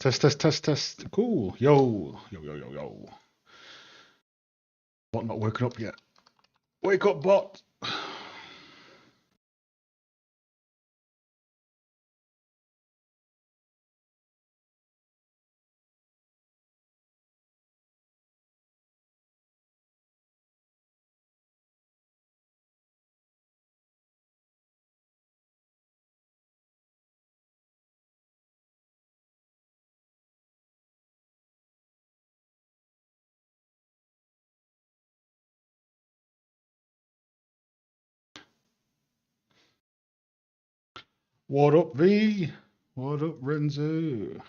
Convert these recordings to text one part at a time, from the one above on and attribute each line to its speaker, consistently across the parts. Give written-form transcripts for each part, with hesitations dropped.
Speaker 1: Test, test, test, test. Cool. Yo, yo, yo, yo, yo. Bot not woken up yet. Wake up, bot. What up, V? What up, Renzo?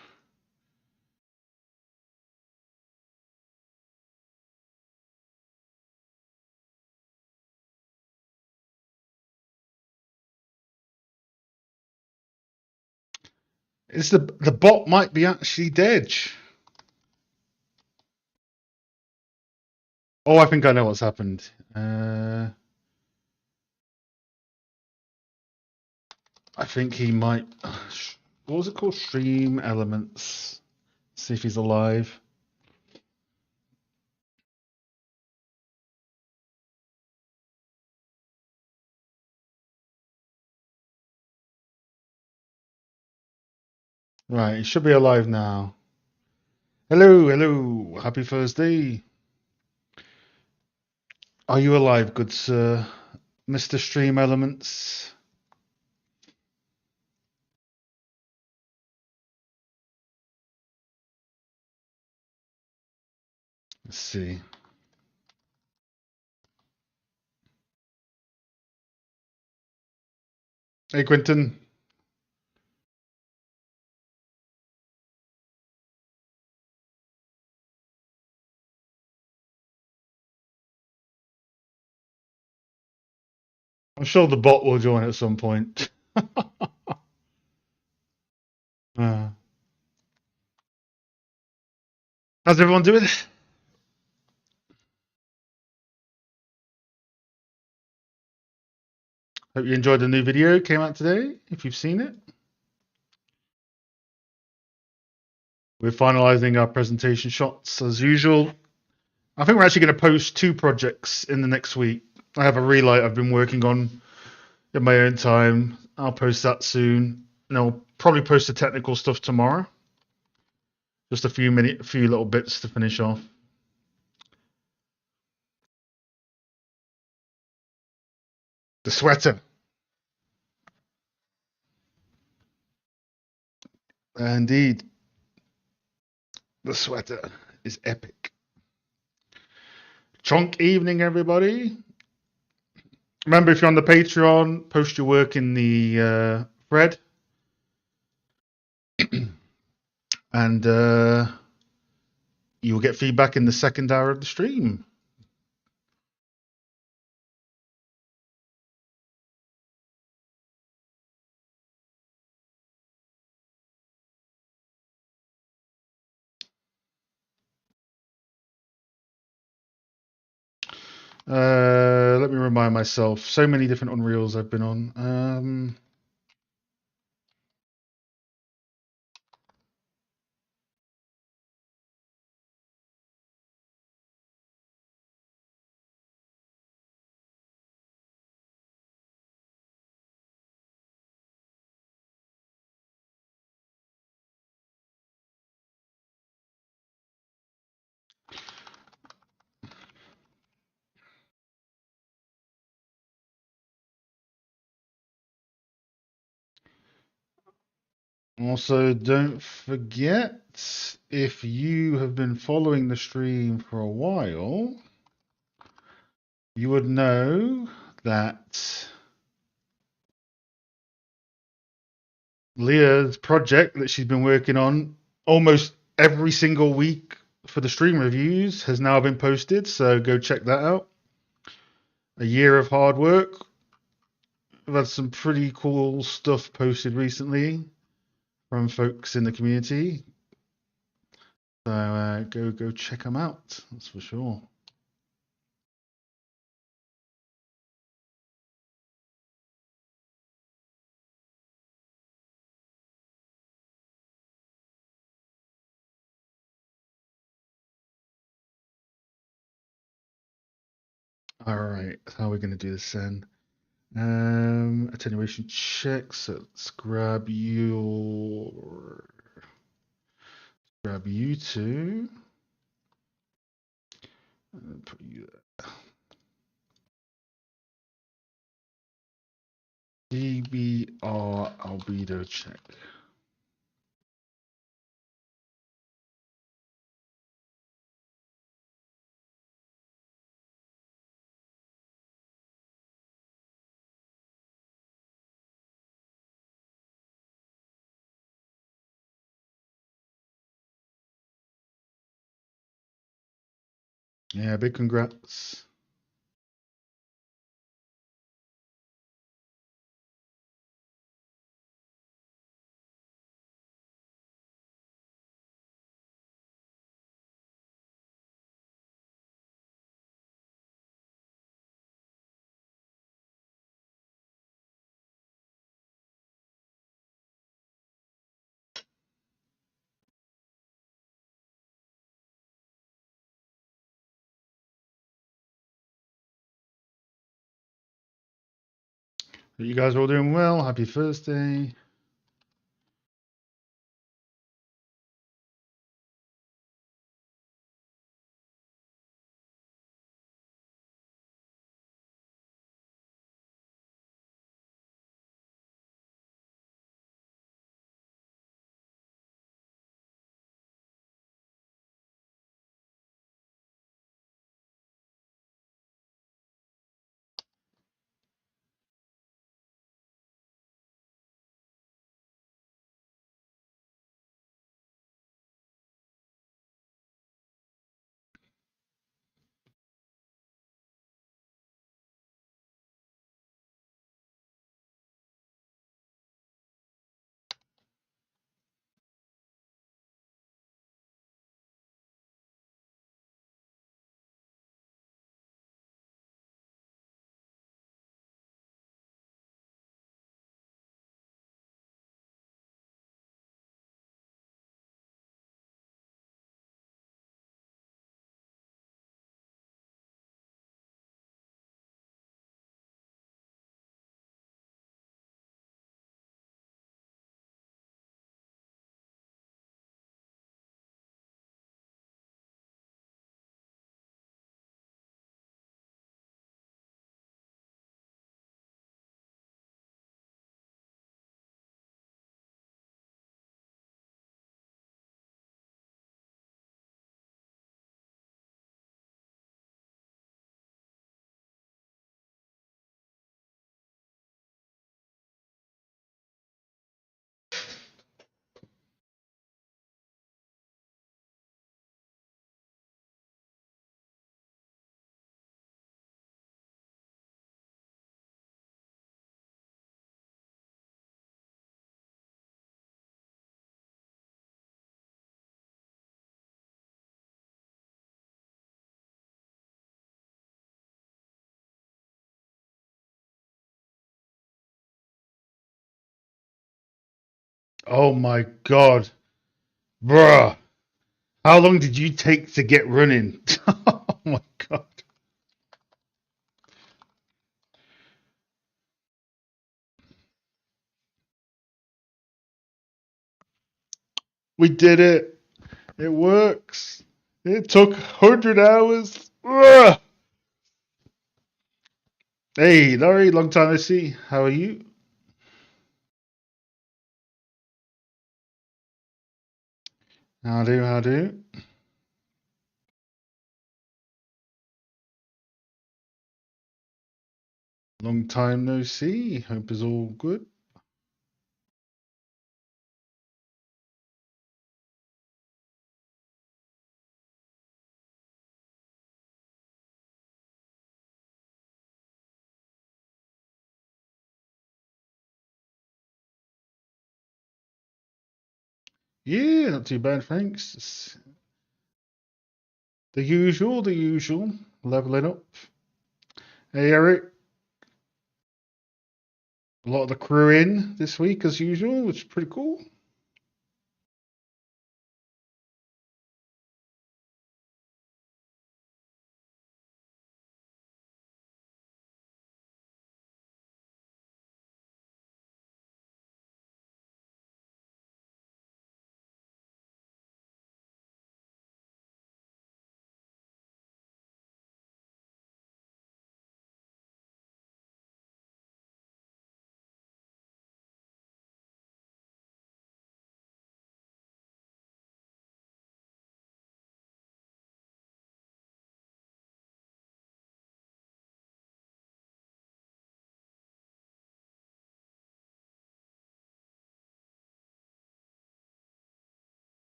Speaker 1: Is the bot might be actually dead? Oh, I think I know what's happened. I think he might. What was it called? Stream Elements. See if he's alive. Right, he should be alive now. Hello, hello. Happy Thursday. Are you alive, good sir? Mr. Stream Elements? Let's see. Hey, Quentin. I'm sure the bot will join at some point. uh, how's everyone doing? Hope you enjoyed the new video. Came out today, if you've seen it. We're finalizing our presentation shots as usual. I think we're actually going to post 2 projects in the next week. I have a relight I've been working on in my own time. I'll post that soon. And I'll probably post the technical stuff tomorrow. Just a few little bits to finish off. The sweater. Indeed. The sweater is epic. Chunk evening, everybody. Remember, if you're on the Patreon, post your work in the thread. And you will get feedback in the second hour of the stream. Let me remind myself. So many different Unreals I've been on. Also, don't forget, if you have been following the stream for a while, you would know that Leah's project that she's been working on almost every single week for the stream reviews has now been posted, so go check that out. A year of hard work. We've had some pretty cool stuff posted recently from folks in the community. So go check them out. That's for sure. All right, how are we going to do this then? Attenuation check. So let's grab you two and put you there. DBR albedo check. Yeah, big congrats. You guys are all doing well. Happy Thursday. Oh my God, bruh. How long did you take to get running? Oh my God. We did it. It works. It took 100 hours. Ugh. Hey, Laurie, long time no see. How are you? How do? Long time no see. Hope is all good. Yeah, not too bad, thanks. It's the usual. Leveling up. Hey, Eric. A lot of the crew in this week as usual, which is pretty cool.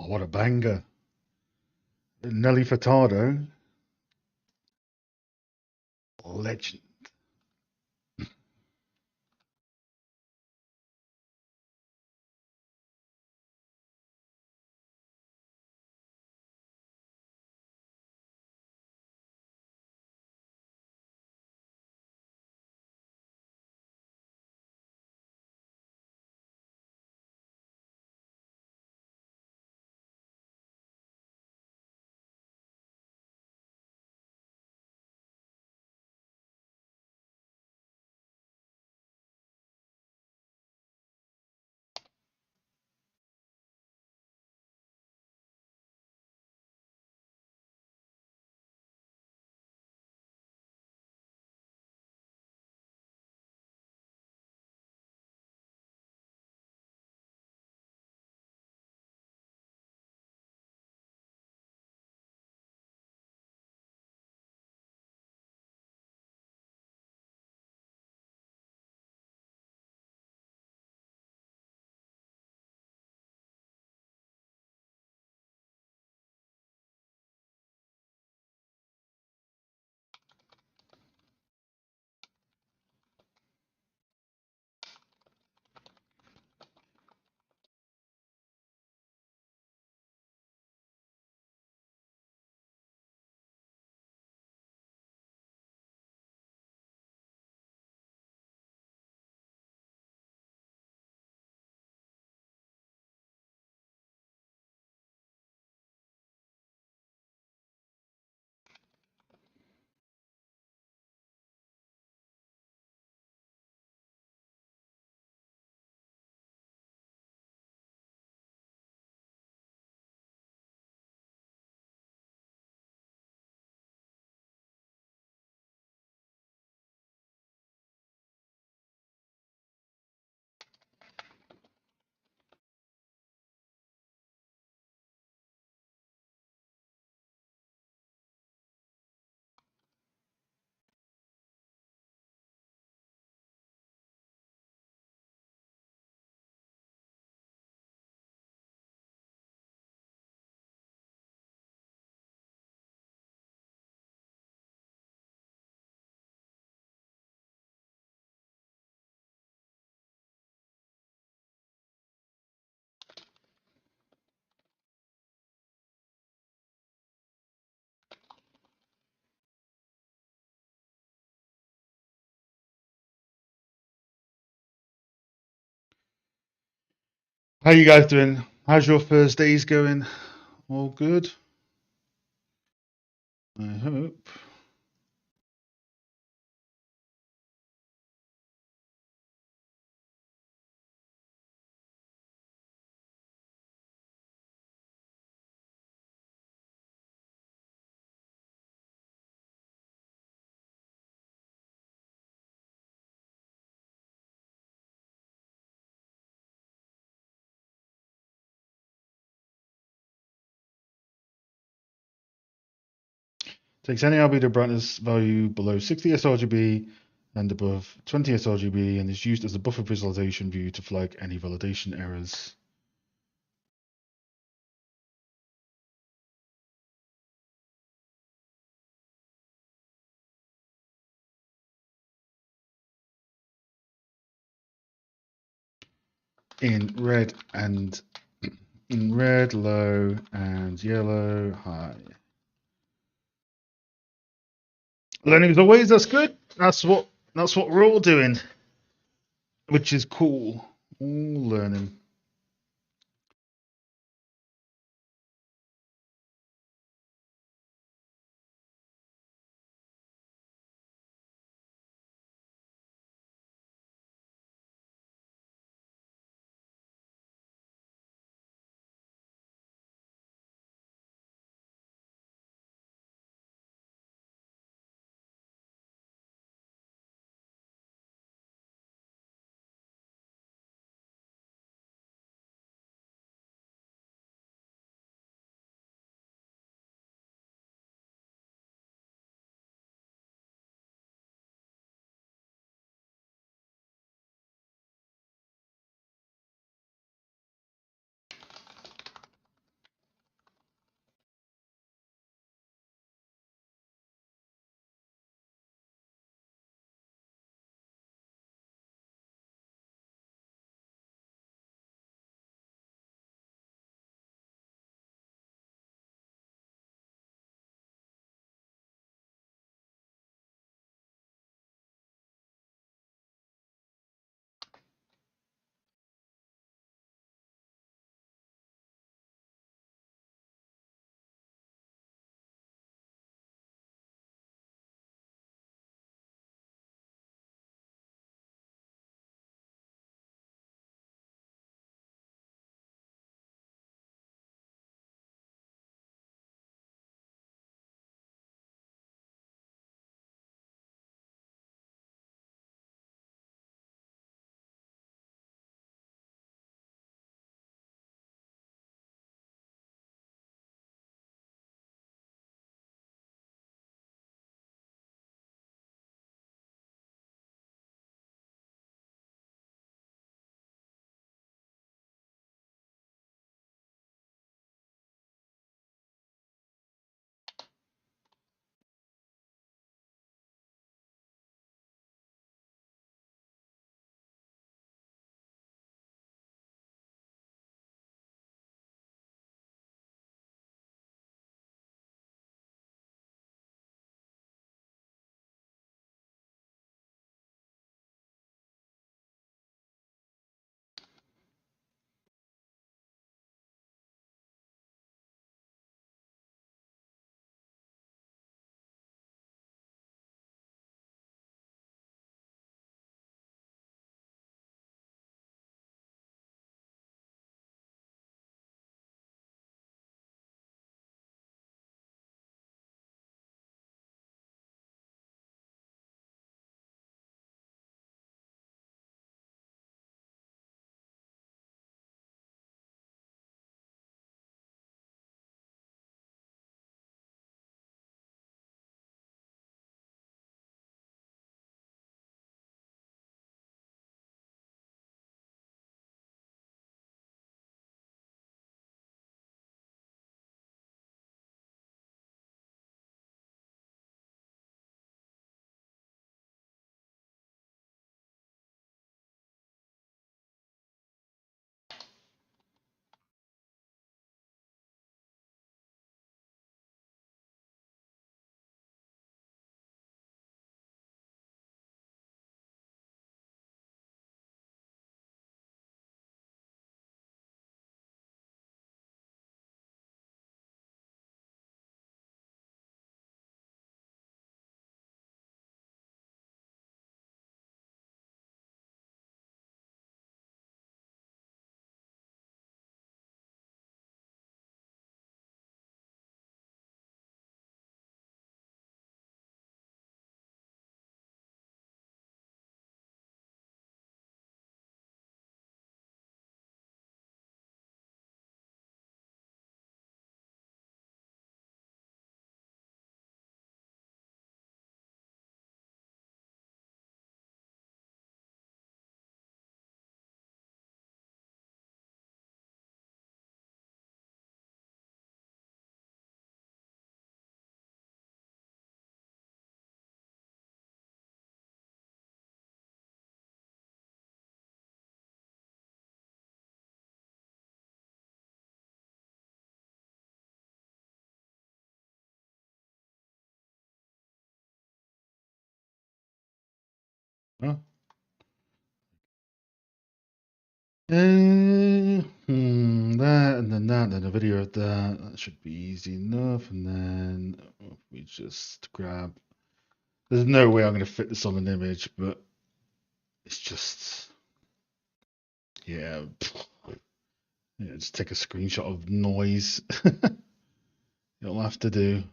Speaker 1: Oh, what a banger. Nelly Furtado, legend. How you guys doing? How's your Thursdays going? All good? I hope. Takes any albedo brightness value below 60 sRGB and above 20 sRGB and is used as a buffer visualization view to flag any validation errors. In red, low, and yellow, high. Learning as always, that's good. That's what we're all doing, which is cool. All learning. Huh? That and then that, and then a video of that. That should be easy enough. And then we just grab. There's no way I'm going to fit this on an image, but it's just, yeah. Yeah, just take a screenshot of noise. You'll have to do.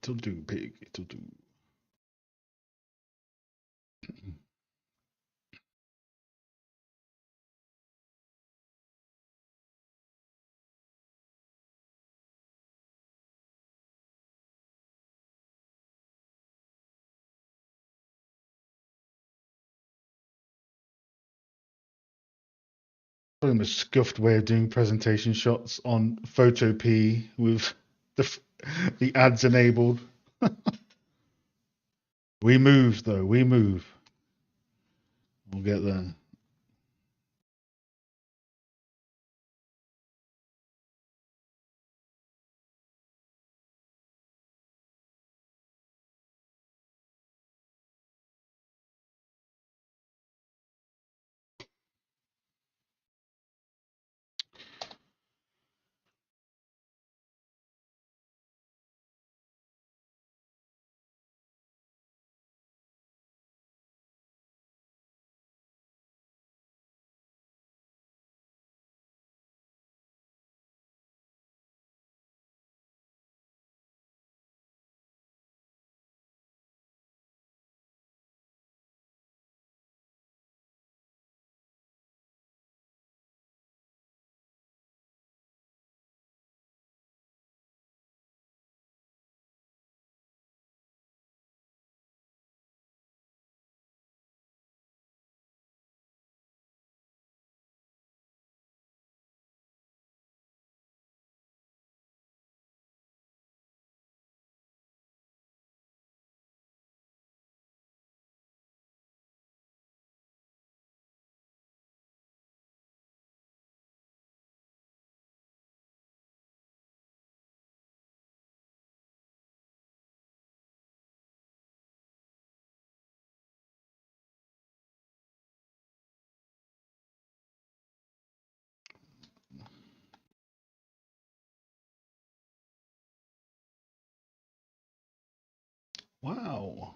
Speaker 1: It'll do, pig. It'll do. Probably a scuffed way of doing presentation shots on Photopea with the ads enabled. We move, though. We move. We'll get there. Wow.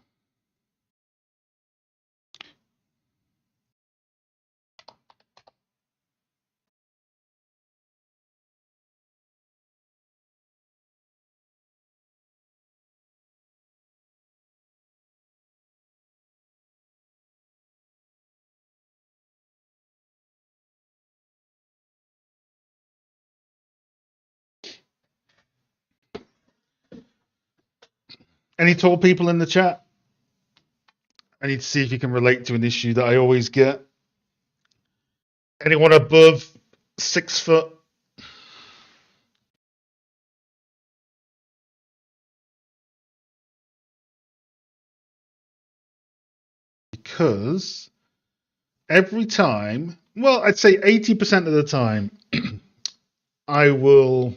Speaker 1: Any tall people in the chat? I need to see if you can relate to an issue that I always get. Anyone above 6 foot? Because every time, well, I'd say 80% of the time, I will,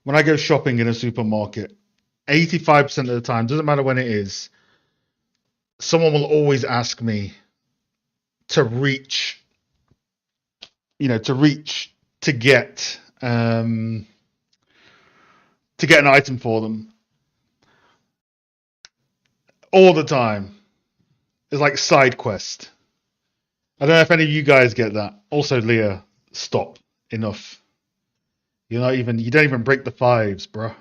Speaker 1: when I go shopping in a supermarket, 85% of the time, doesn't matter when it is, someone will always ask me to reach to reach to get an item for them all the time. It's like side quest. I don't know if any of you guys get that. Also, Leah, stop. Enough. You don't even break the fives, bro.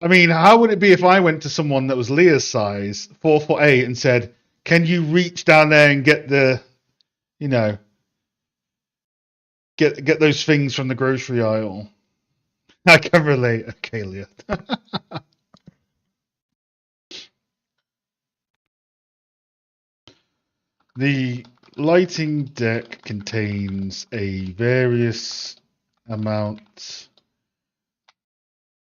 Speaker 1: I mean, how would it be if I went to someone that was Leah's size, 4'8", and said, "Can you reach down there and get the, get those things from the grocery aisle?" I can relate. Okay, Leah. The lighting deck contains a various amount.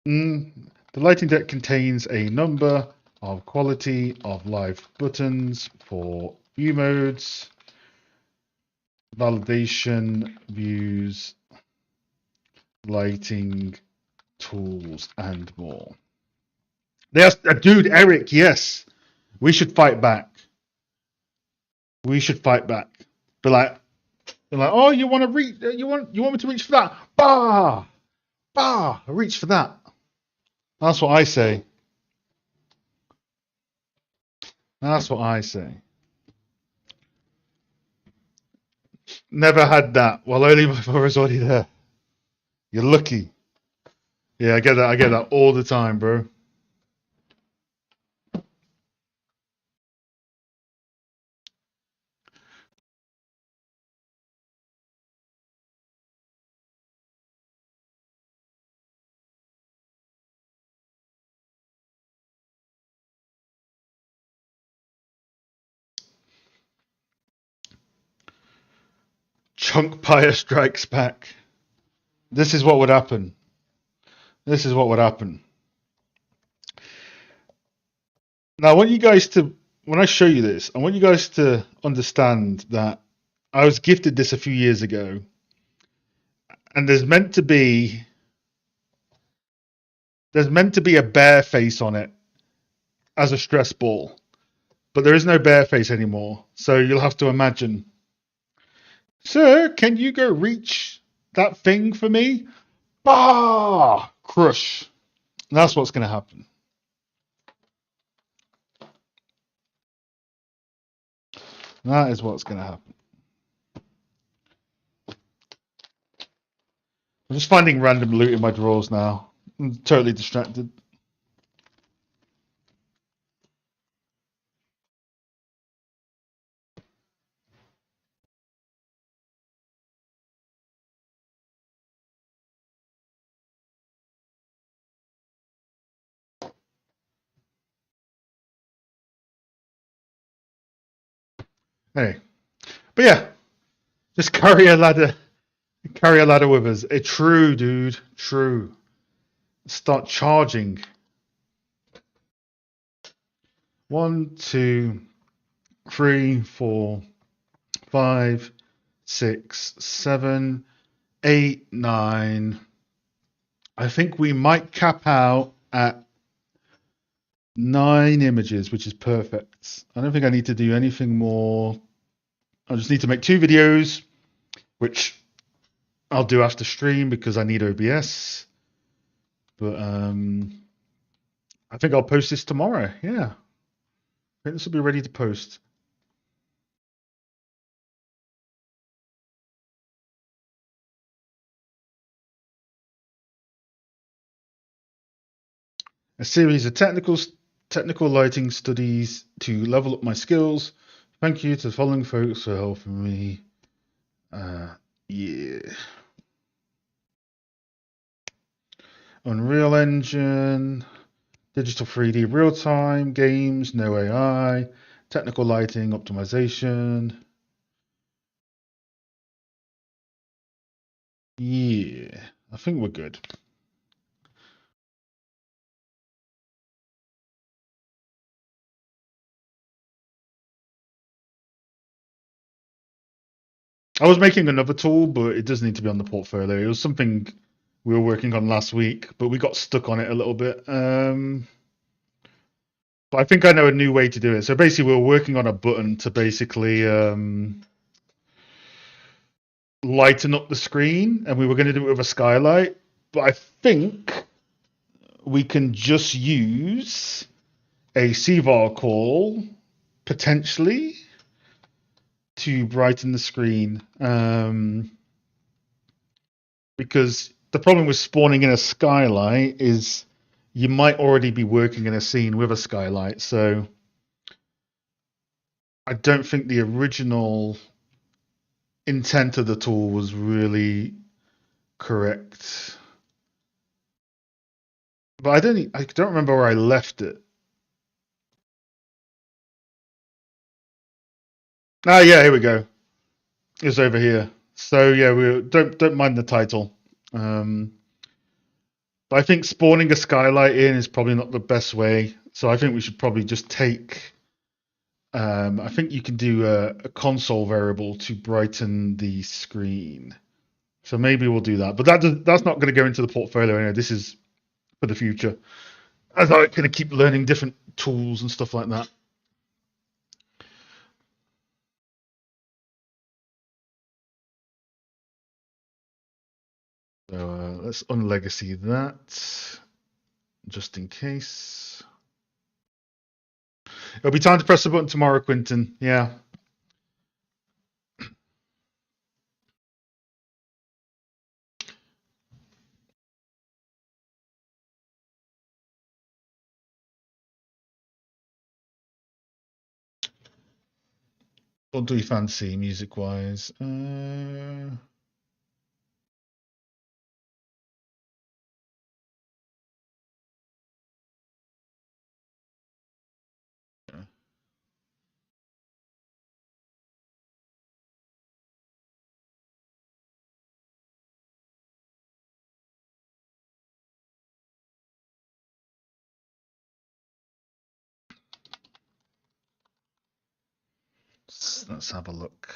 Speaker 1: The lighting deck contains a number of quality of live buttons for view modes, validation, views, lighting, tools, and more. There's a dude, Eric. Yes, we should fight back. We should fight back. Be like, oh, you want to reach? You want me to reach for that? Bah, reach for that. That's what I say. That's what I say. Never had that. Well, only before I was already there. You're lucky. Yeah, I get that. I get that all the time, bro. Chunk Pyre strikes back. This is what would happen. This is what would happen. Now, I want you guys to, when I show you this, I want you guys to understand that I was gifted this a few years ago, and there's meant to be a bear face on it as a stress ball, but there is no bear face anymore. So you'll have to imagine, "Sir, can you go reach that thing for me?" Bah! Crush. And that's what's going to happen. That is what's going to happen. I'm just finding random loot in my drawers now. I'm totally distracted. Hey, but yeah, just carry a ladder with us. A true, dude, true. Start charging. 1, 2, 3, 4, 5, 6, 7, 8, 9. I think we might cap out at 9 images, which is perfect. I don't think I need to do anything more. I just need to make 2 videos, which I'll do after stream because I need OBS. But I think I'll post this tomorrow. Yeah. I think this will be ready to post. A series of technical lighting studies to level up my skills. Thank you to the following folks for helping me. Yeah. Unreal Engine, digital 3D real-time games, no AI, technical lighting optimization. Yeah, I think we're good. I was making another tool, but it does need to be on the portfolio. It was something we were working on last week, but we got stuck on it a little bit. But I think I know a new way to do it. So basically, we were working on a button to basically lighten up the screen, and we were going to do it with a skylight, but I think we can just use a CVAR call potentially to brighten the screen. Because the problem with spawning in a skylight is you might already be working in a scene with a skylight, so I don't think the original intent of the tool was really correct. But I don't remember where I left it. Ah, yeah, here we go. It's over here. So yeah, we don't mind the title. But I think spawning a skylight in is probably not the best way. So I think we should probably just take. I think you can do a console variable to brighten the screen. So maybe we'll do that. But that's not going to go into the portfolio anyway. This is for the future. As I'm going to keep learning different tools and stuff like that. So let's unlegacy that, just in case. It'll be time to press the button tomorrow, Quinton. Yeah. What do we fancy music-wise? Let's have a look.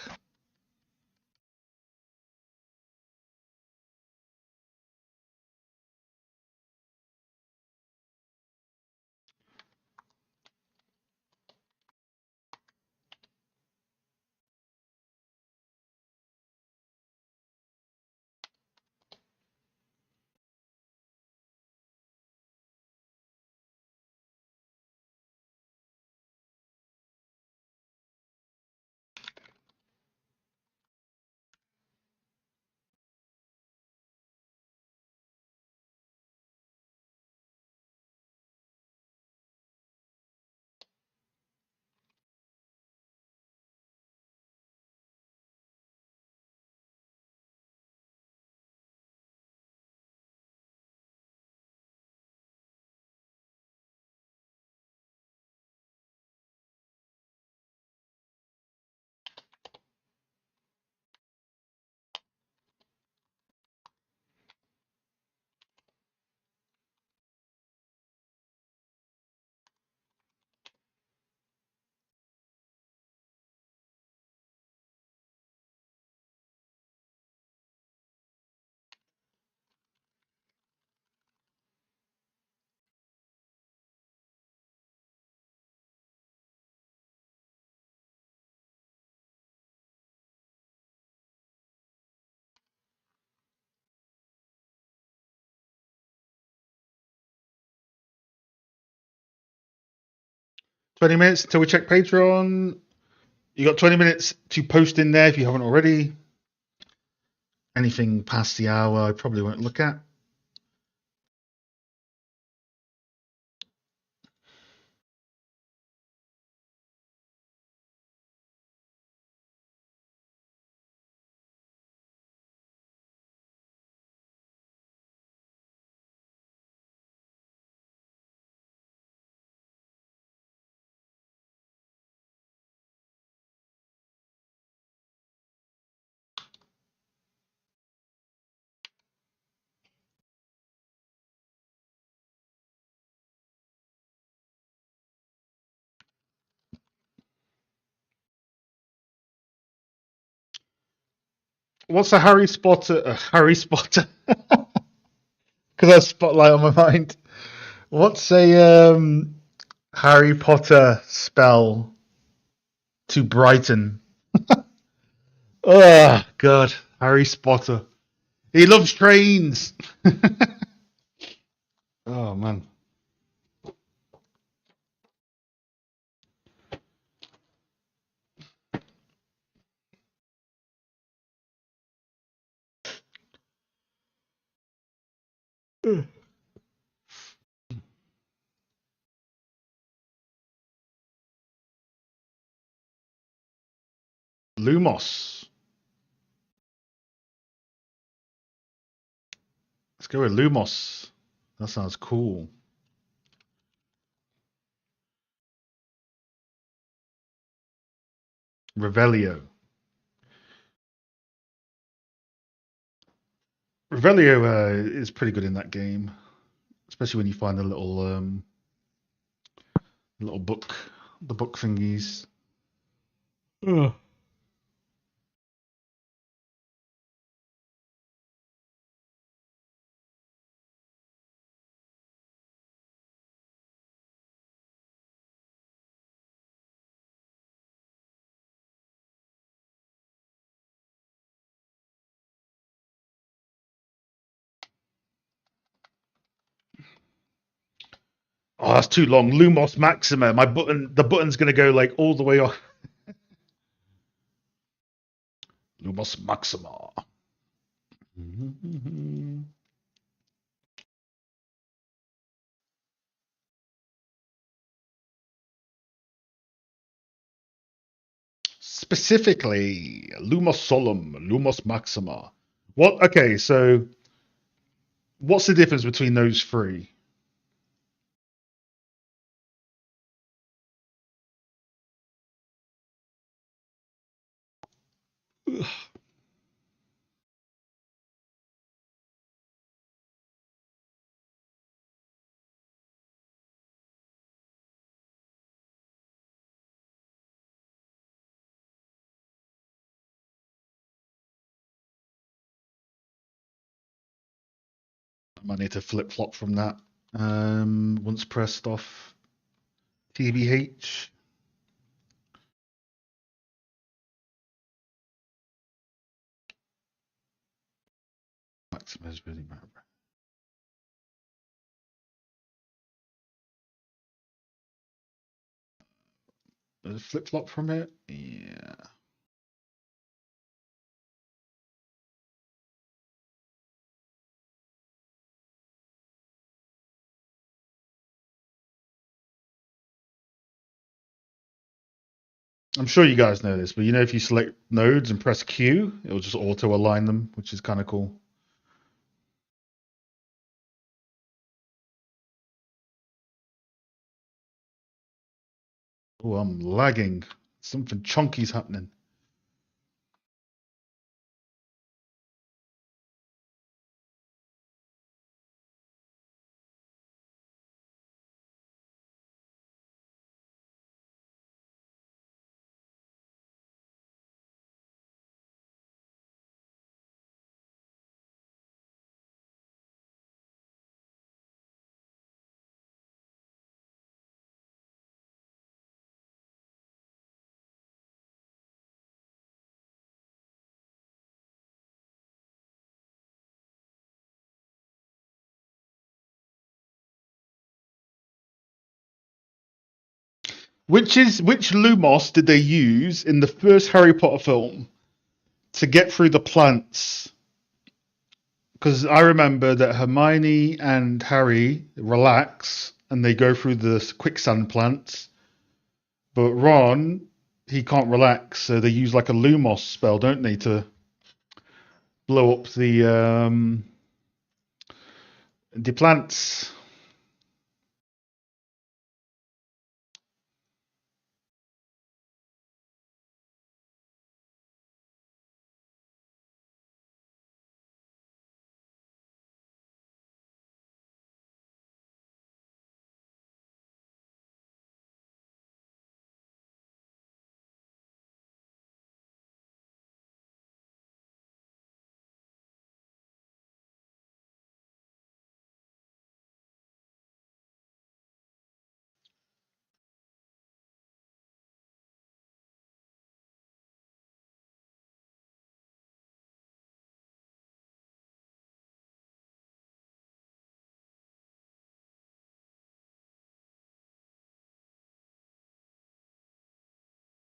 Speaker 1: $20 until we check Patreon. You got 20 minutes to post in there if you haven't already. Anything past the hour, I probably won't look at. What's a Harry Spotter? A Harry Spotter? Because that's spotlight on my mind. What's a Harry Potter spell to brighten? Oh God, Harry Spotter. He loves trains. Oh man. Lumos. Let's go with Lumos. That sounds cool. Revelio. Revelio is pretty good in that game, especially when you find the little book, the book thingies. Ugh. Oh, that's too long. Lumos Maxima. The button's gonna go like all the way off. Lumos Maxima. Specifically, Lumos Solum, Lumos Maxima. What? Okay, so what's the difference between those three? I might need to flip flop from that. Once pressed off TBH. Maxima is really bad. Flip flop from it? Yeah. I'm sure you guys know this, but you know if you select nodes and press Q, it will just auto align them, which is kind of cool. Oh, I'm lagging. Something chunky's happening. Which Lumos did they use in the first Harry Potter film to get through the plants? Because I remember that Hermione and Harry relax and they go through the quicksand plants, but Ron he can't relax, so they use like a Lumos spell, don't they, to blow up the plants.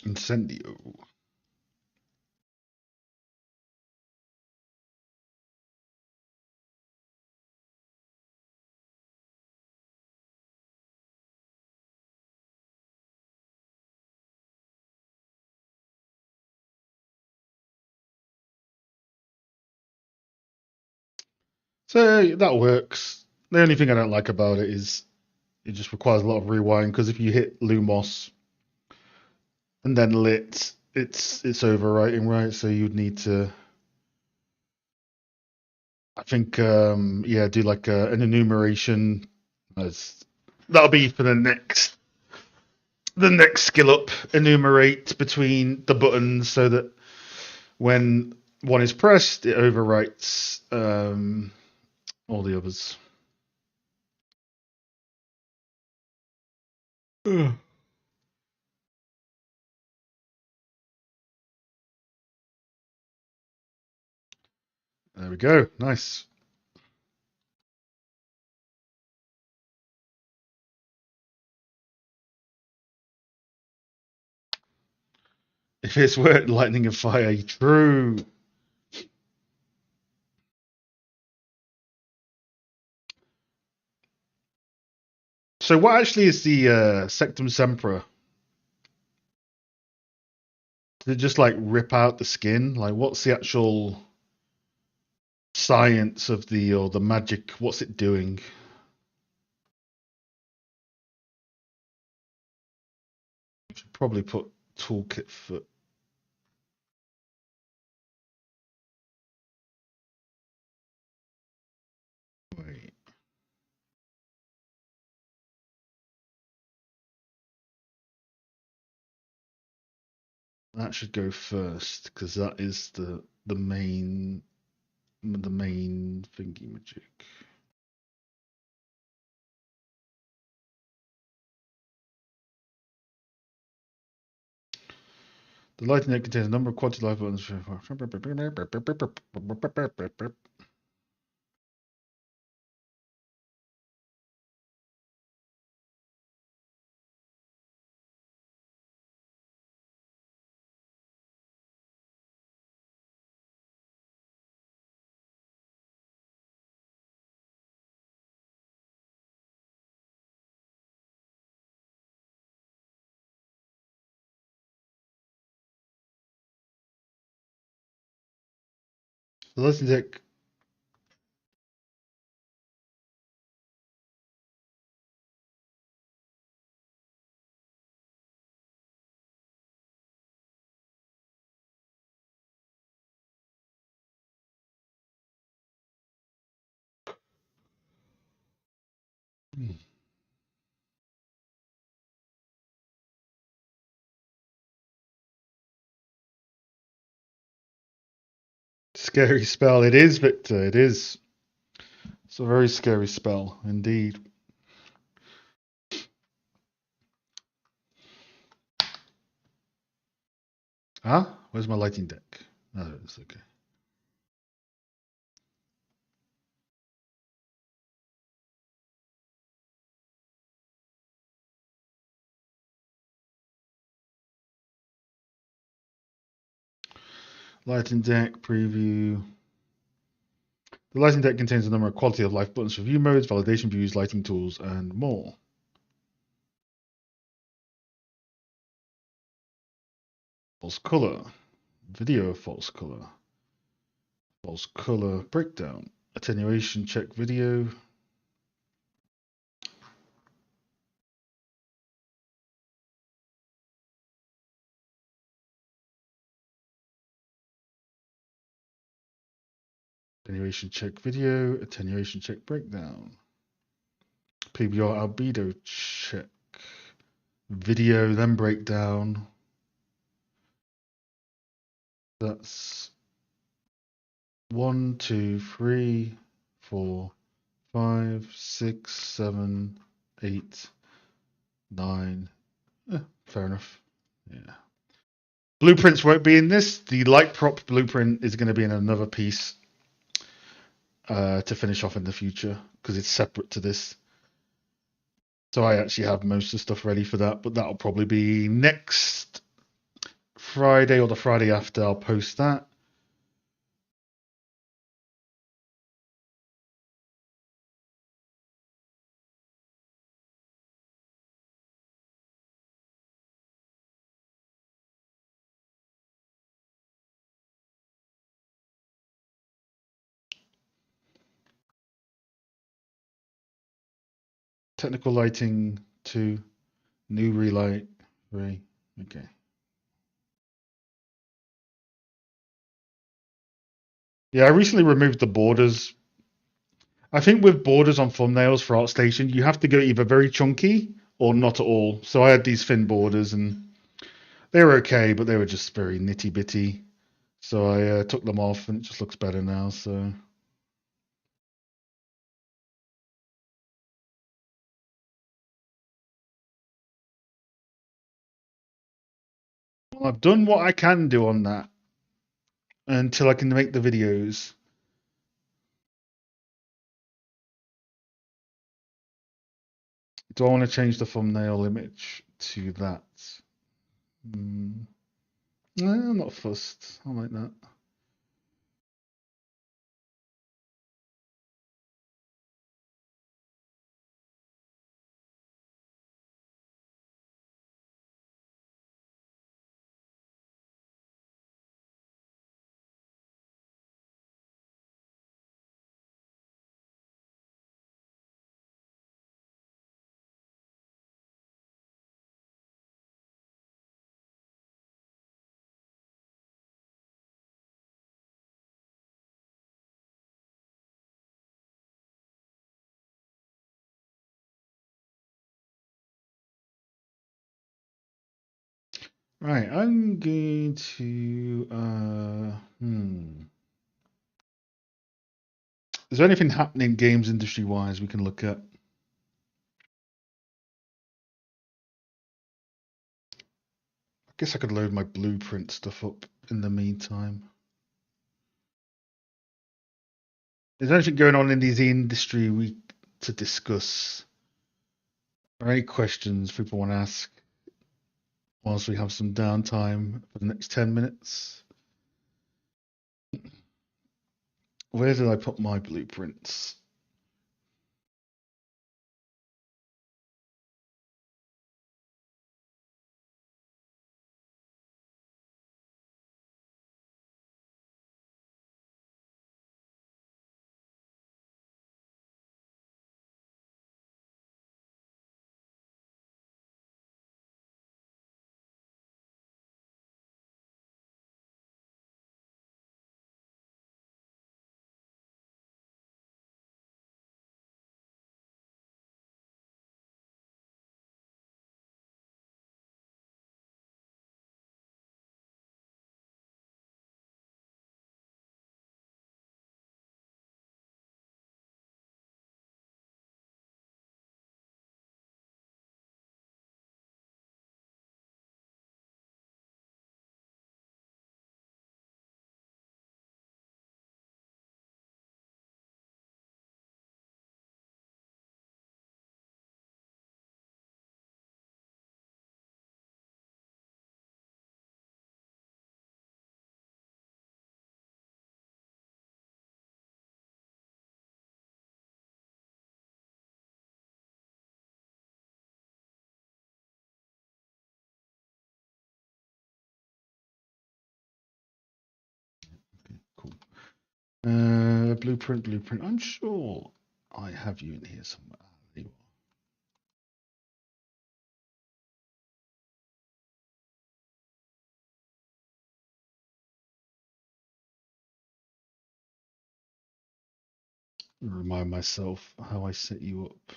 Speaker 1: Incendio. So that works. The only thing I don't like about it is it just requires a lot of rewind, because if you hit Lumos and then lit, it's overwriting, right? So you'd need to, I think, yeah, do like an enumeration. That'll be for the next skill up. Enumerate between the buttons so that when one is pressed, it overwrites all the others. Ugh. There we go. Nice. If it's worth lightning and fire, true. So what actually is the Sectum Sempra? Did it just like rip out the skin? Like, what's the actual science of the magic? What's it doing? Should probably put toolkit for. Wait. That should go first, because that is the main thingy magic. The lighting net contains a number of quality life buttons. The lighting deck. Scary spell. It is, Victor. It is. It's a very scary spell indeed. Huh? Where's my lighting deck? Oh, it's okay. Lighting deck preview. The lighting deck contains a number of quality of life buttons for view modes, validation views, lighting tools, and more. False color. Video false color. False color breakdown. Attenuation check video. Attenuation check video. Attenuation check breakdown. PBR albedo check. Video, then breakdown. That's 1, 2, 3, 4, 5, 6, 7, 8, 9. Fair enough. Yeah. Blueprints won't be in this. The light prop blueprint is going to be in another piece to finish off in the future, because it's separate to this. So I actually have most of the stuff ready for that, but that'll probably be next Friday or the Friday after, I'll post that. Technical lighting 2, new relight 3. Okay. Yeah, I recently removed the borders. I think with borders on thumbnails for ArtStation, you have to go either very chunky or not at all. So I had these thin borders and they were okay, but they were just very nitty bitty. So I took them off and it just looks better now. So well, I've done what I can do on that until I can make the videos. Do I want to change the thumbnail image to that? No, I'm not fussed. I like that. Right, I'm going to. Is there anything happening games industry wise we can look at? I guess I could load my blueprint stuff up in the meantime. Is there anything going on in the industry we to discuss? Or any questions people want to ask whilst we have some downtime for the next 10 minutes? Where did I put my blueprints? Okay, cool. Blueprint. I'm sure I have you in here somewhere. There you are. Remind myself how I set you up.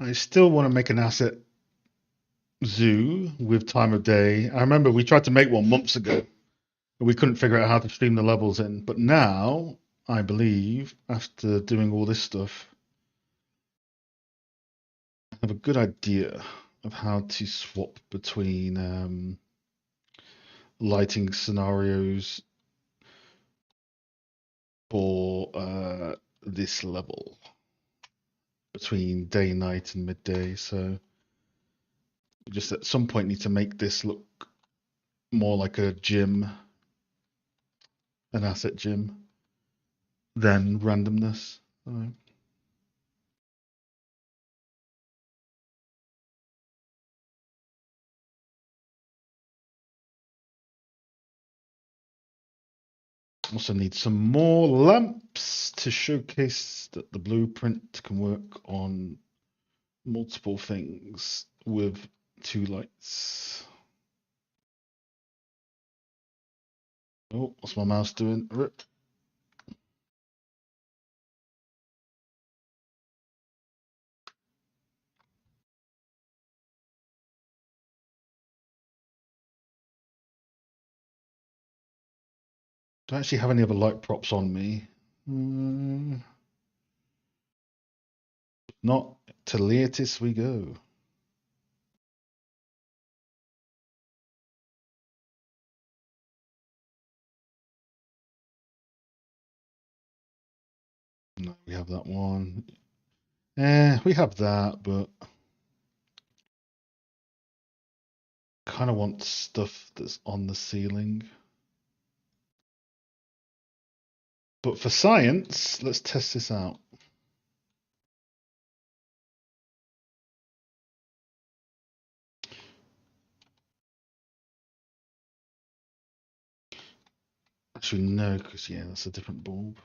Speaker 1: I still want to make an asset zoo with time of day. I remember we tried to make one months ago, and we couldn't figure out how to stream the levels in. But now, I believe, after doing all this stuff, I have a good idea of how to swap between lighting scenarios for this level between day, night, and midday. So we just at some point need to make this look more like a gym, an asset gym, than randomness. Also need some more lamps to showcase that the blueprint can work on multiple things with 2 lights. Oh, what's my mouse doing? Rip. Don't actually have any other light props on me. Not to Leotis we go. No, we have that one. We have that, but kind of want stuff that's on the ceiling. But for science, let's test this out. Actually, no, because yeah, that's a different bulb.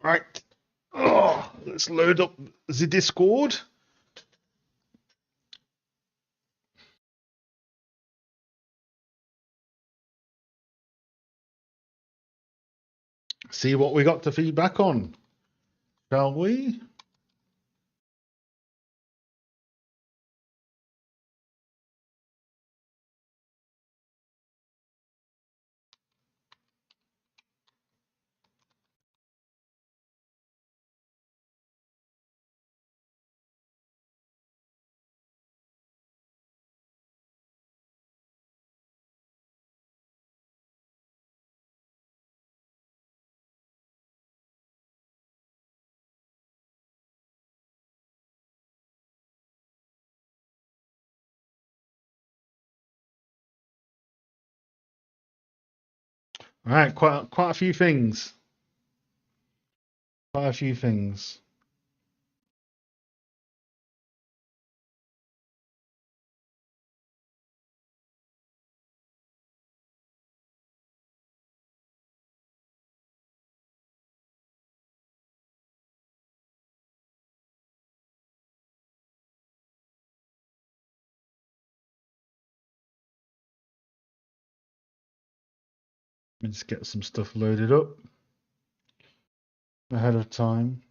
Speaker 1: Right. Oh, let's load up the Discord. See what we got to feedback on, shall we? All right, quite a few things. Quite a few things. Let me just get some stuff loaded up ahead of time.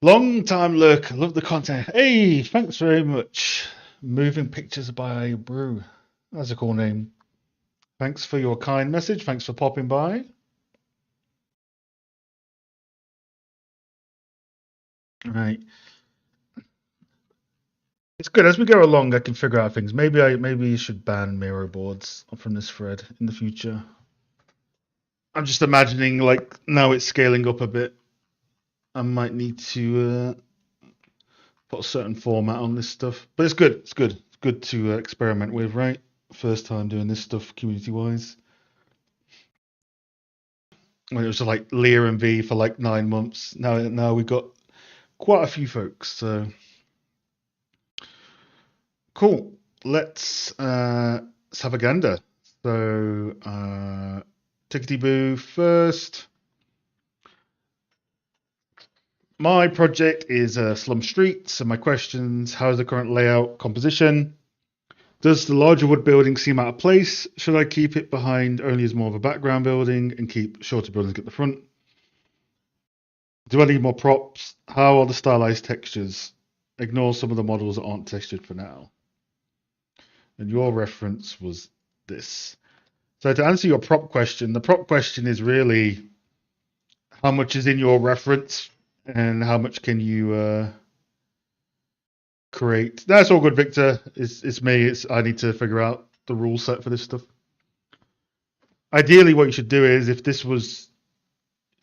Speaker 1: Long time look. Love the content. Hey, thanks very much. Moving Pictures by Brew. That's a cool name. Thanks for your kind message. Thanks for popping by. Right. It's good as we go along. I can figure out things. Maybe you should ban Miro boards from this thread in the future. I'm just imagining like now it's scaling up a bit. I might need to put a certain format on this stuff, but it's good. It's good. It's good to experiment with, right? First time doing this stuff community wise. When it was like Leah and V for like 9 months. Now we've got quite a few folks. So cool. Let's have a gander. So tickety boo first. My project is Slum Street. So my questions: how is the current layout composition? Does the larger wood building seem out of place? Should I keep it behind only as more of a background building and keep shorter buildings at the front? Do I need more props? How are the stylized textures? Ignore some of the models that aren't textured for now. And your reference was this. So to answer your prop question, the prop question is really how much is in your reference and how much can you create. That's all good, Victor. It's me. I need to figure out the rule set for this stuff. Ideally, what you should do is if this was,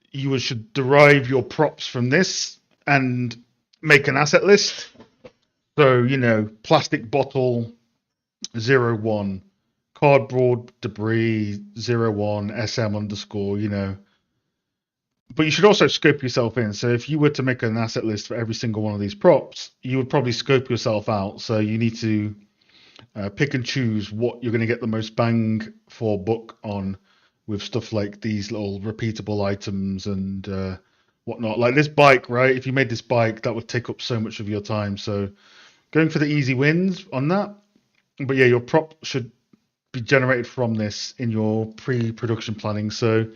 Speaker 1: you should derive your props from this and make an asset list. So, plastic bottle 01, cardboard debris 01, SM underscore, But you should also scope yourself in. So if you were to make an asset list for every single one of these props, you would probably scope yourself out. So you need to pick and choose what you're going to get the most bang for buck on with stuff like these little repeatable items and whatnot. Like this bike, right? If you made this bike, that would take up so much of your time. So going for the easy wins on that. But yeah, your prop should be generated from this in your pre-production planning. So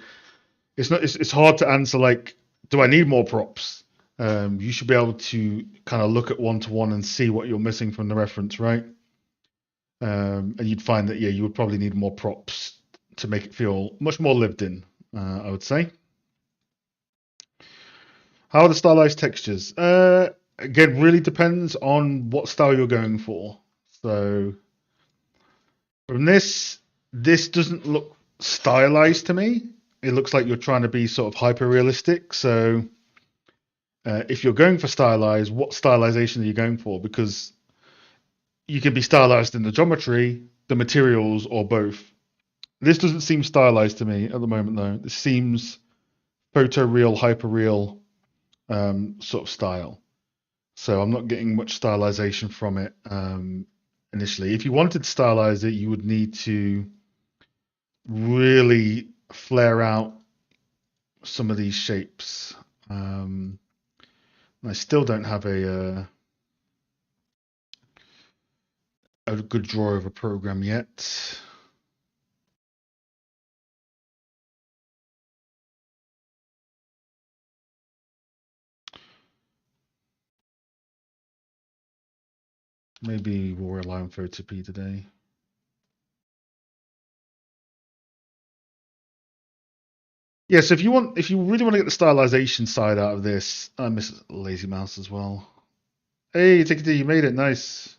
Speaker 1: it's hard to answer like, do I need more props? You should be able to kind of look at one-to-one and see what you're missing from the reference, right? And you'd find that, yeah, you would probably need more props to make it feel much more lived in, I would say. How are the stylized textures? Again, really depends on what style you're going for. So from this doesn't look stylized to me. It looks like you're trying to be sort of hyper realistic. So if you're going for stylized, what stylization are you going for? Because you can be stylized in the geometry, the materials, or both. This doesn't seem stylized to me at the moment, though. This seems photoreal, hyperreal sort of style. So I'm not getting much stylization from it initially. If you wanted to stylize it, you would need to really flare out some of these shapes. I still don't have a good drawer of a program yet. Maybe we'll rely on Photopea today. Yeah, so if you really want to get the stylization side out of this, I miss Lazy Mouse as well. Hey, Tickety, you made it, nice.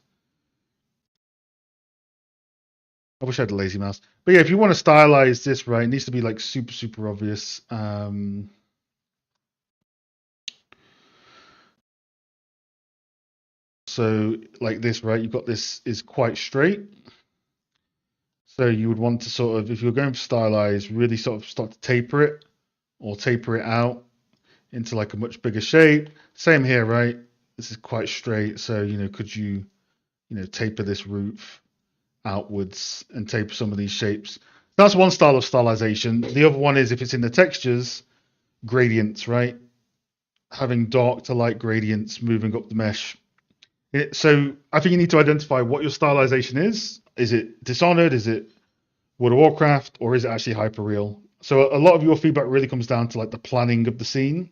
Speaker 1: I wish I had a Lazy Mouse. But yeah, if you want to stylize this, right, it needs to be like super, super obvious. So like this, right, you've got this is quite straight. So you would want to sort of, if you're going for stylize, really sort of start to taper it or taper it out into like a much bigger shape. Same here, right? This is quite straight. So, could you, taper this roof outwards and taper some of these shapes? That's one style of stylization. The other one is if it's in the textures, gradients, right? Having dark to light gradients moving up the mesh. So I think you need to identify what your stylization is. Is it Dishonored? Is it World of Warcraft? Or is it actually hyperreal? So a lot of your feedback really comes down to like the planning of the scene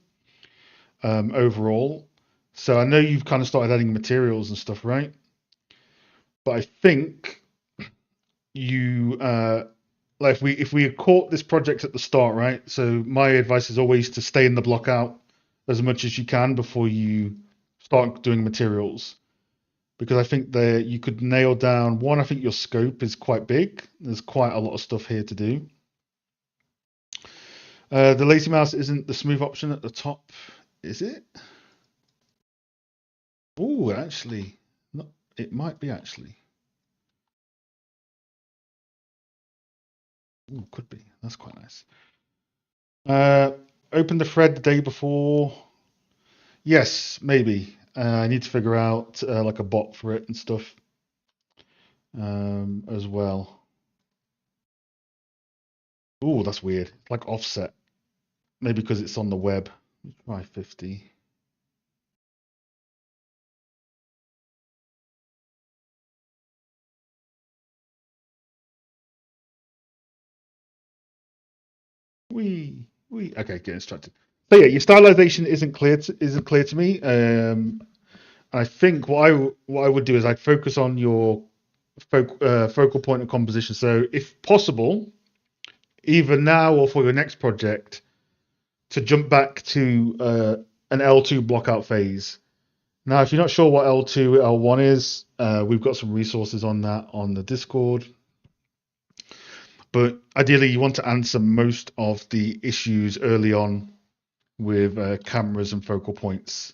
Speaker 1: overall. So I know you've kind of started adding materials and stuff, right? But I think you like if we had caught this project at the start, right? So my advice is always to stay in the block out as much as you can before you start doing materials. Because I think that you could nail down one, I think your scope is quite big. There's quite a lot of stuff here to do. The lazy mouse isn't the smooth option at the top, is it? Oh, actually, not, it might be actually. Ooh, could be. That's quite nice. Uh, open the thread the day before. Yes, maybe. I need to figure out like a bot for it and stuff as well. Ooh, that's weird. It's like offset. Maybe because it's on the web. Try 50. We okay, get instructed. So yeah, your stylization isn't clear to me. I think what I would do is I'd focus on your focal point of composition. So if possible, either now or for your next project, to jump back to an L2 blockout phase. Now, if you're not sure what L2, L1 is, we've got some resources on that on the Discord. But ideally, you want to answer most of the issues early on with cameras and focal points.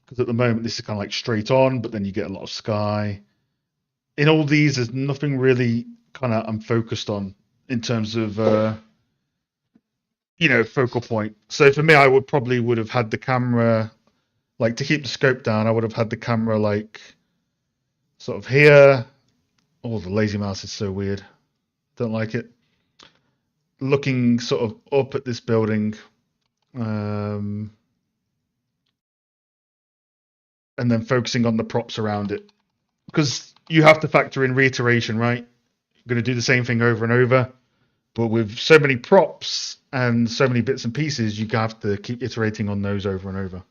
Speaker 1: Because at the moment, this is kind of like straight on, but then you get a lot of sky. In all these, there's nothing really kind of I'm focused on in terms of focal point. So for me, I would have had the camera like to keep the scope down. I would have had the camera like sort of here. Oh, the lazy mouse is so weird. Don't like it. Looking sort of up at this building, and then focusing on the props around it, because you have to factor in reiteration, right? You're going to do the same thing over and over, but with so many props and so many bits and pieces, you have to keep iterating on those over and over.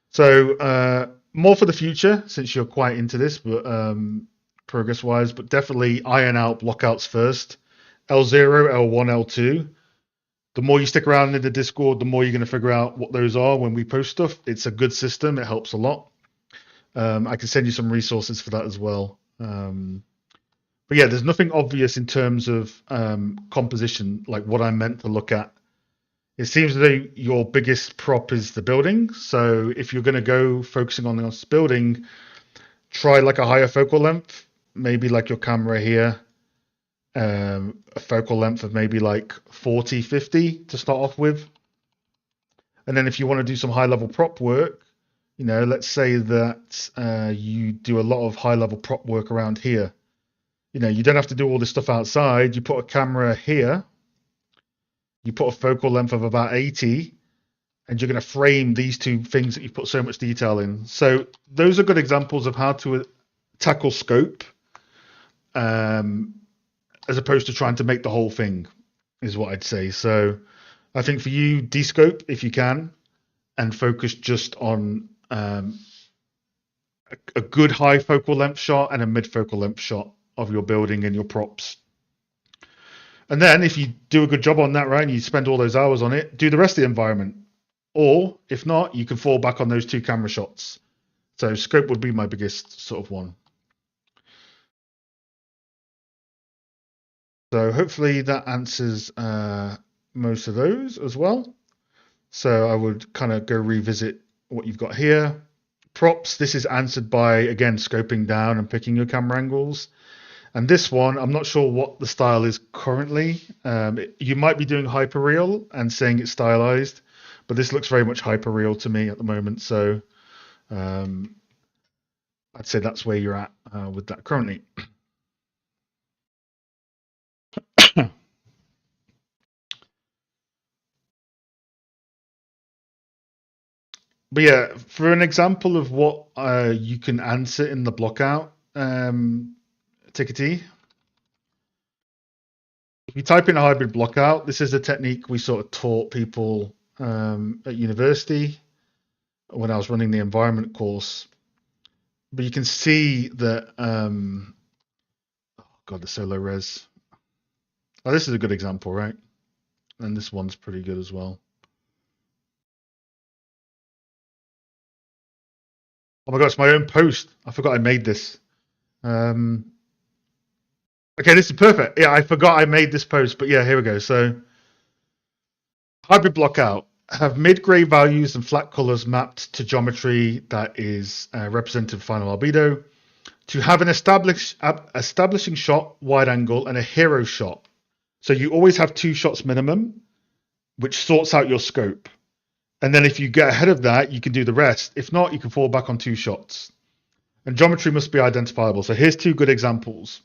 Speaker 1: So more for the future, since you're quite into this, but progress-wise, but definitely iron out blockouts first. L0, L1, L2. The more you stick around in the Discord, the more you're going to figure out what those are when we post stuff. It's a good system. It helps a lot. I can send you some resources for that as well. But yeah, there's nothing obvious in terms of composition, like what I'm meant to look at. It seems as though your biggest prop is the building. So if you're going to go focusing on this building, try like a higher focal length, maybe like your camera here, a focal length of maybe like 40, 50 to start off with. And then if you want to do some high level prop work, let's say that you do a lot of high level prop work around here. You don't have to do all this stuff outside. You put a camera here, you put a focal length of about 80, and you're going to frame these two things that you've put so much detail in. So those are good examples of how to tackle scope, as opposed to trying to make the whole thing, is what I'd say. So I think for you, descope if you can, and focus just on a good high focal length shot and a mid focal length shot of your building and your props. And then if you do a good job on that, right, and you spend all those hours on it, do the rest of the environment. Or if not, you can fall back on those two camera shots. So scope would be my biggest sort of one. So hopefully that answers most of those as well. So I would kind of go revisit what you've got here. Props, this is answered by, again, scoping down and picking your camera angles. And this one, I'm not sure what the style is currently. You might be doing hyperreal and saying it's stylized, but this looks very much hyperreal to me at the moment. So I'd say that's where you're at with that currently. But yeah, for an example of what you can answer in the blockout, Tickety, if you type in a hybrid blockout, this is a technique we sort of taught people at university. when I was running the environment course. But you can see that, oh God, the so low res. Oh, this is a good example, right? And this one's pretty good as well. Oh my God, it's my own post. I forgot I made this. Okay, this is perfect. Yeah, I forgot I made this post, but yeah, here we go. So, hybrid block out. Have mid-gray values and flat colors mapped to geometry that is represented final albedo. To have an establishing shot, wide angle, and a hero shot. So you always have 2 shots minimum, which sorts out your scope. And then if you get ahead of that, you can do the rest. If not, you can fall back on 2 shots. And geometry must be identifiable. So here's 2 good examples.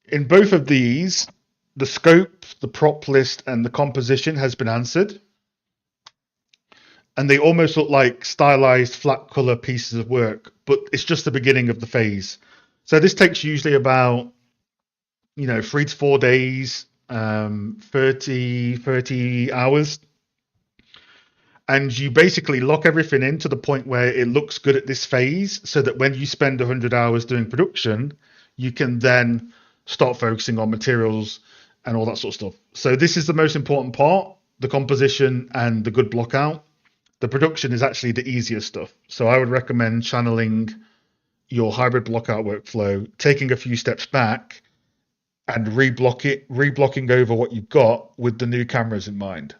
Speaker 1: In both of these, the scope, the prop list, and the composition has been answered. And they almost look like stylized flat color pieces of work, but it's just the beginning of the phase. So this takes usually about 3 to 4 days, 30 hours. And you basically lock everything in to the point where it looks good at this phase, so that when you spend 100 hours doing production, you can then start focusing on materials and all that sort of stuff. So this is the most important part, the composition and the good block out. The production is actually the easier stuff. So I would recommend channeling your hybrid block out workflow, taking a few steps back and reblocking over what you've got with the new cameras in mind.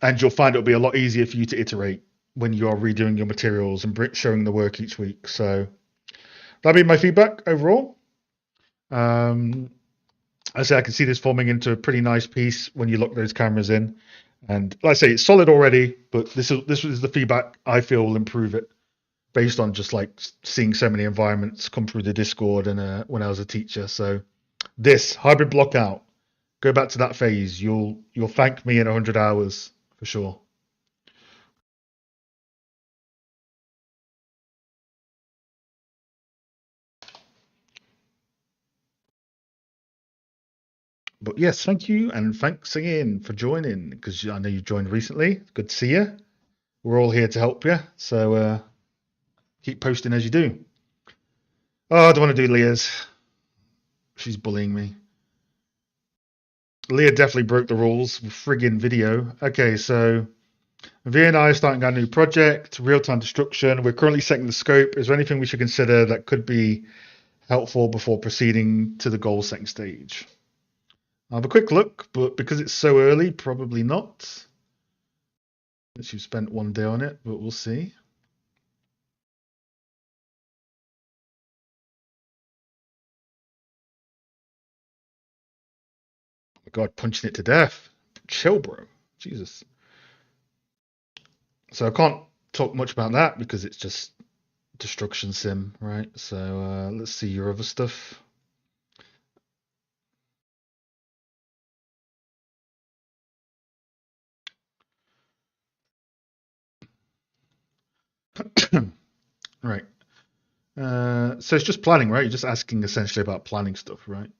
Speaker 1: And you'll find it'll be a lot easier for you to iterate when you're redoing your materials and showing the work each week. So that'd be my feedback overall. I say I can see this forming into a pretty nice piece when you lock those cameras in. And like I say, it's solid already, but this is the feedback I feel will improve it, based on just like seeing so many environments come through the Discord and when I was a teacher. So this hybrid block out, go back to that phase. You'll thank me in 100 hours for sure. But yes, thank you, and thanks again for joining, because I know you joined recently. Good to see you. We're all here to help you, so keep posting as you do. Oh, I don't want to do Leah's. She's bullying me. Leah definitely broke the rules. Friggin' video. Okay, so V and I are starting our new project, real-time destruction. We're currently setting the scope. Is there anything we should consider that could be helpful before proceeding to the goal setting stage? I'll have a quick look, but because it's so early, probably not. Unless you've spent 1 day on it, but we'll see. Oh my God, punching it to death. Chill, bro. Jesus. So I can't talk much about that because it's just destruction sim, right? So let's see your other stuff. Right. So it's just planning, right? You're just asking essentially about planning stuff, right?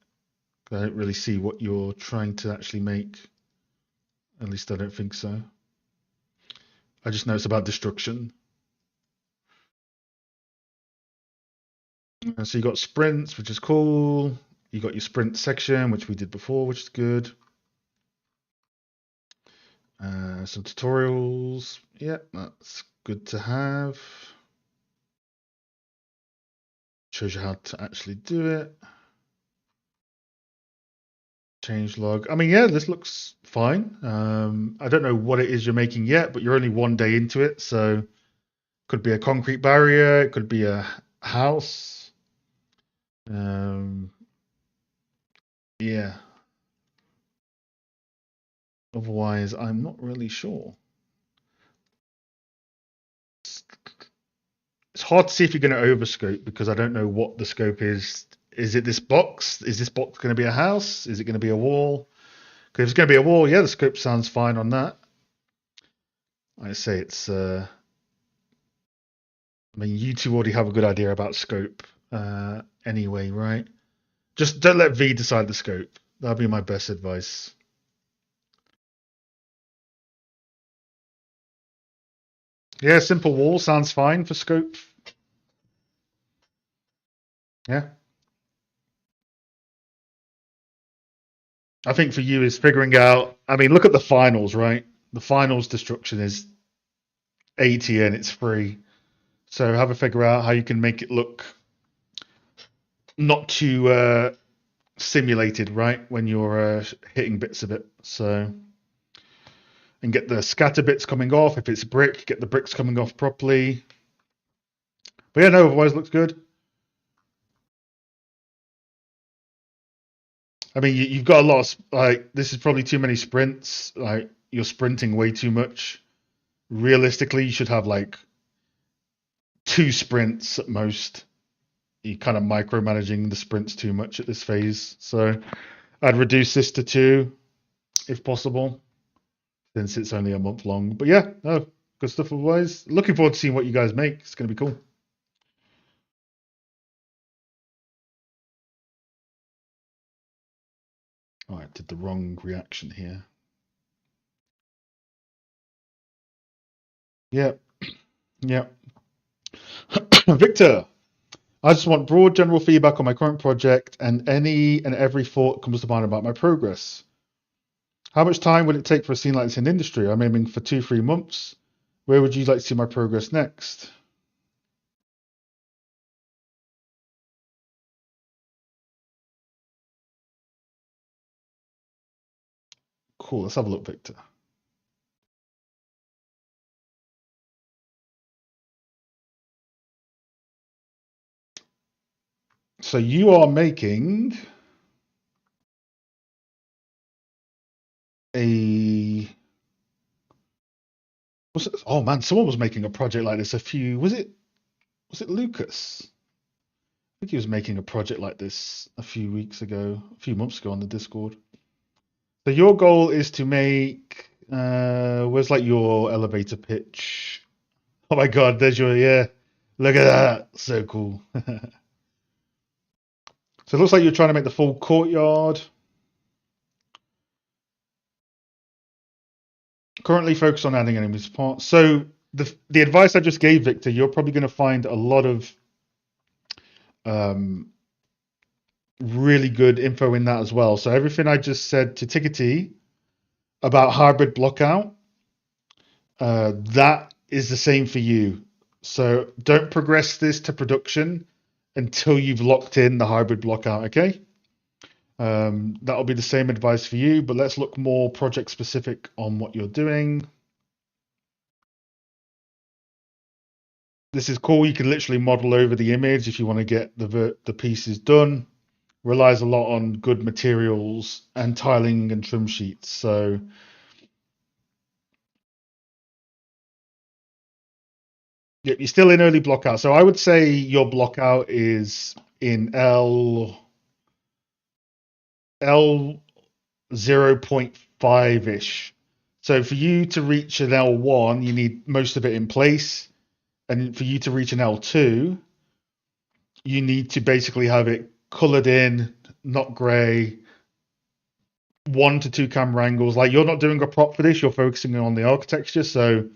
Speaker 1: I don't really see what you're trying to actually make. At least I don't think so. I just know it's about destruction. So you got sprints, which is cool. You got your sprint section, which we did before, which is good. Some tutorials. Yeah, that's good to have. Shows you how to actually do it. Change log. I mean, yeah, this looks fine. I don't know what it is you're making yet, but you're only 1 day into it, so could be a concrete barrier, it could be a house. Yeah. Otherwise, I'm not really sure. It's hard to see if you're going to overscope because I don't know what the scope is. Is it this box? Is this box going to be a house? Is it going to be a wall? Because if it's going to be a wall, yeah, the scope sounds fine on that. I say it's. I mean, you two already have a good idea about scope, anyway, right? Just don't let V decide the scope. That'd be my best advice. Yeah, simple wall sounds fine for scope. Yeah. I think for you is figuring out. I mean, look at the finals, right? The finals destruction is 80 and it's free. So have a figure out how you can make it look not too simulated, right? When you're hitting bits of it. So and get the scatter bits coming off. If it's brick, get the bricks coming off properly. But yeah, no, otherwise looks good. I mean, you've got a lot of like this is probably too many sprints. Like you're sprinting way too much. Realistically, you should have like 2 sprints at most. You're kind of micromanaging the sprints too much at this phase. So I'd reduce this to 2 if possible, since it's only a month long. But yeah, no, good stuff otherwise. Looking forward to seeing what you guys make. It's going to be cool. Oh, I did the wrong reaction here. Yeah, yeah. Victor, I just want broad general feedback on my current project and any and every thought comes to mind about my progress. How much time would it take for a scene like this in industry? I'm aiming for 2-3 months. Where would you like to see my progress next? Cool, let's have a look, Victor. So you are making a oh man, someone was making a project like this was it Lucas? I think he was making a project like this a few months ago on the Discord. So your goal is to make where's like your elevator pitch? Oh my god, there's your yeah. Look at that. So cool. So it looks like you're trying to make the full courtyard. Currently focused on adding enemies parts. So the advice I just gave, Victor, you're probably going to find a lot of um, really good info in that as well. So everything I just said to Tickety about hybrid blockout, that is the same for you. So don't progress this to production until you've locked in the hybrid blockout, okay? That'll be the same advice for you, but let's look more project specific on what you're doing. This is cool. You can literally model over the image if you want to get the pieces done. Relies a lot on good materials and tiling and trim sheets. So yep, you're still in early blockout. So I would say your blockout is in L 0.5 ish. So for you to reach an L1, you need most of it in place. And for you to reach an L2, you need to basically have it colored in, not gray, 1 to 2 camera angles. Like you're not doing a prop for this, you're focusing on the architecture. So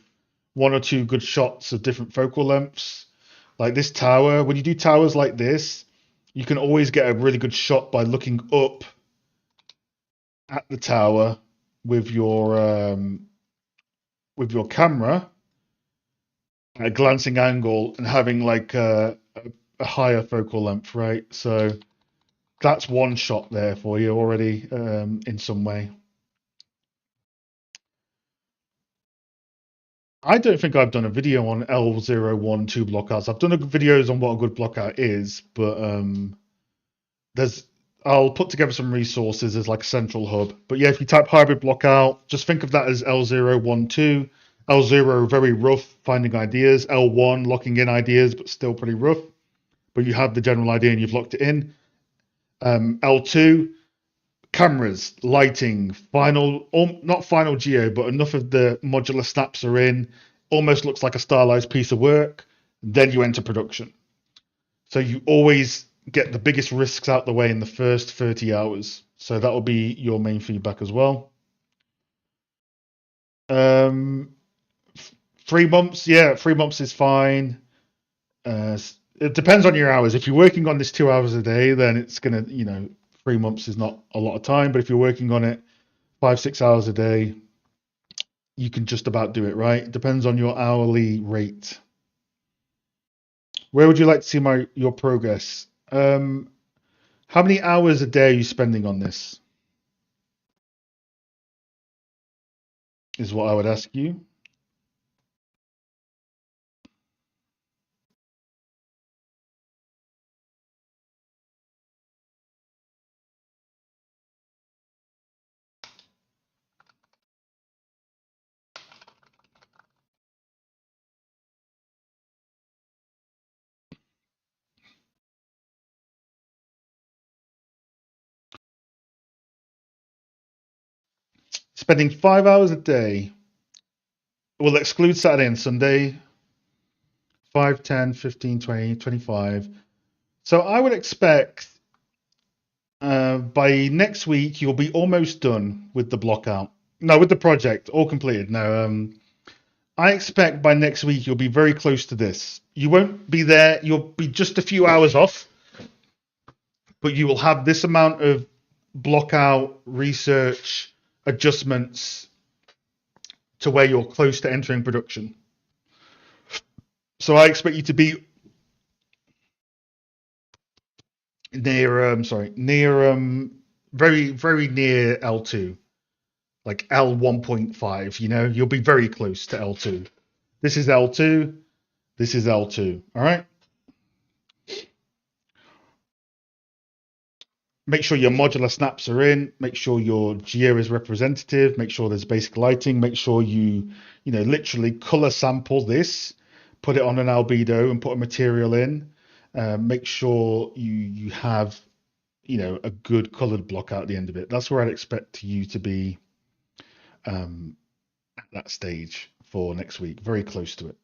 Speaker 1: 1 or 2 good shots of different focal lengths. Like this tower, when you do towers like this, you can always get a really good shot by looking up at the tower with your camera at a glancing angle and having like a higher focal length, right? So that's one shot there for you already in some way. I don't think I've done a video on L012 blockouts. I've done videos on what a good blockout is, but there's I'll put together some resources as like a central hub. But yeah, if you type hybrid blockout, just think of that as L012. L0 very rough, finding ideas. L1 locking in ideas, but still pretty rough. But you have the general idea and you've locked it in. L2 cameras, lighting, not final geo, but enough of the modular snaps are in. Almost looks like a stylized piece of work. Then you enter production. So you always get the biggest risks out the way in the first 30 hours. So that will be your main feedback as well. 3 months, yeah, 3 months is fine. It depends on your hours. If you're working on this 2 hours a day, then it's gonna, 3 months is not a lot of time. But if you're working on it 5, 6 hours a day, you can just about do it, right? It depends on your hourly rate. Where would you like to see your progress? How many hours a day are you spending on this? Is what I would ask you. Spending 5 hours a day. We'll exclude Saturday and Sunday. 5, 10, 15, 20, 25. So I would expect by next week you'll be almost done with the block out. No, with the project, all completed. No, I expect by next week you'll be very close to this. You won't be there. You'll be just a few hours off, but you will have this amount of block out, research, adjustments to where you're close to entering production. So I expect you to be near, very, very near L2, like L1.5, you'll be very close to L2. This is L2, this is L2, all right? Make sure your modular snaps are in, make sure your geo is representative, make sure there's basic lighting, make sure you literally color sample this, put it on an albedo and put a material in. Make sure you have a good colored block out at the end of it. That's where I'd expect you to be at that stage for next week, very close to it.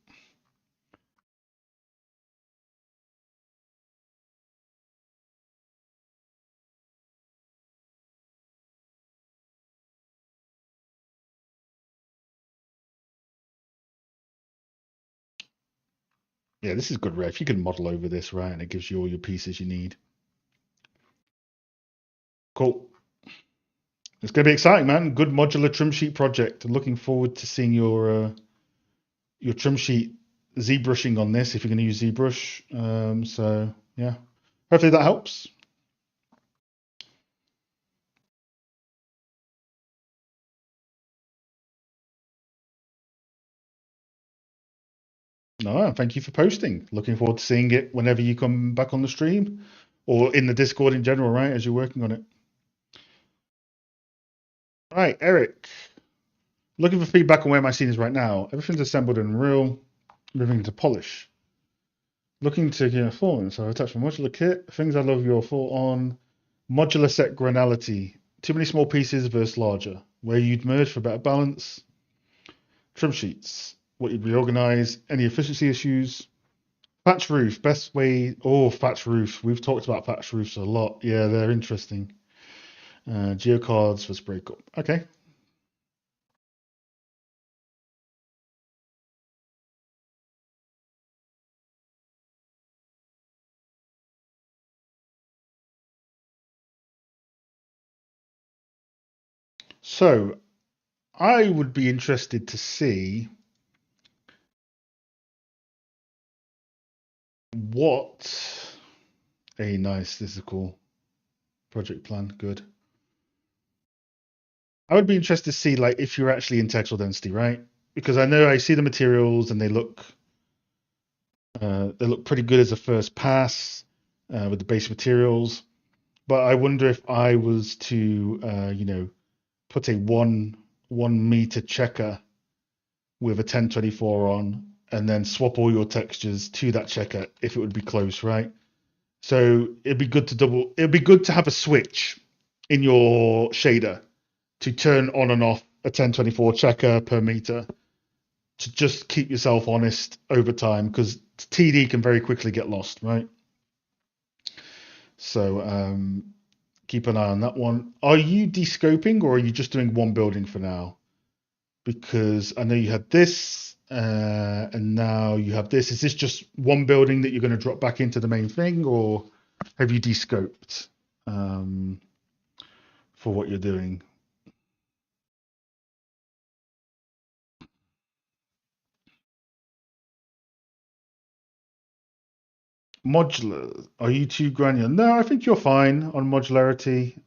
Speaker 1: Yeah, this is good, Ref. You can model over this, right? And it gives you all your pieces you need. Cool. It's going to be exciting, man. Good modular trim sheet project. Looking forward to seeing your trim sheet ZBrushing on this if you're going to use ZBrush. So yeah, hopefully that helps. No, thank you for posting. Looking forward to seeing it whenever you come back on the stream or in the Discord in general, right? As you're working on it. Right, Eric. Looking for feedback on where my scene is right now. Everything's assembled in Unreal. Moving to polish. Looking to get a performance. So I attach my modular kit. Things I love your thought on. Modular set granality. Too many small pieces versus larger. Where you'd merge for better balance. Trim sheets. What you'd reorganize. Any efficiency issues. Thatch roof. Best way. Oh, thatch roof. We've talked about thatch roofs a lot. Yeah, they're interesting. Geocards for spray cup. Okay. So I would be interested to see what a nice, this is cool. Project plan, good. I would be interested to see like if you're actually in textile density, right? Because I see the materials and they look pretty good as a first pass with the base materials. But I wonder if I was to put a 1 meter checker with a 1024 on and then swap all your textures to that checker if it would be close, right? So it'd be good to have a switch in your shader to turn on and off a 1024 checker per meter to just keep yourself honest over time because TD can very quickly get lost, right? So keep an eye on that one. Are you descoping or are you just doing one building for now? Because I know you had this And now you have this. Is this just one building that you're going to drop back into the main thing, or have you descoped for what you're doing? Modular. Are you too granular? No, I think you're fine on modularity.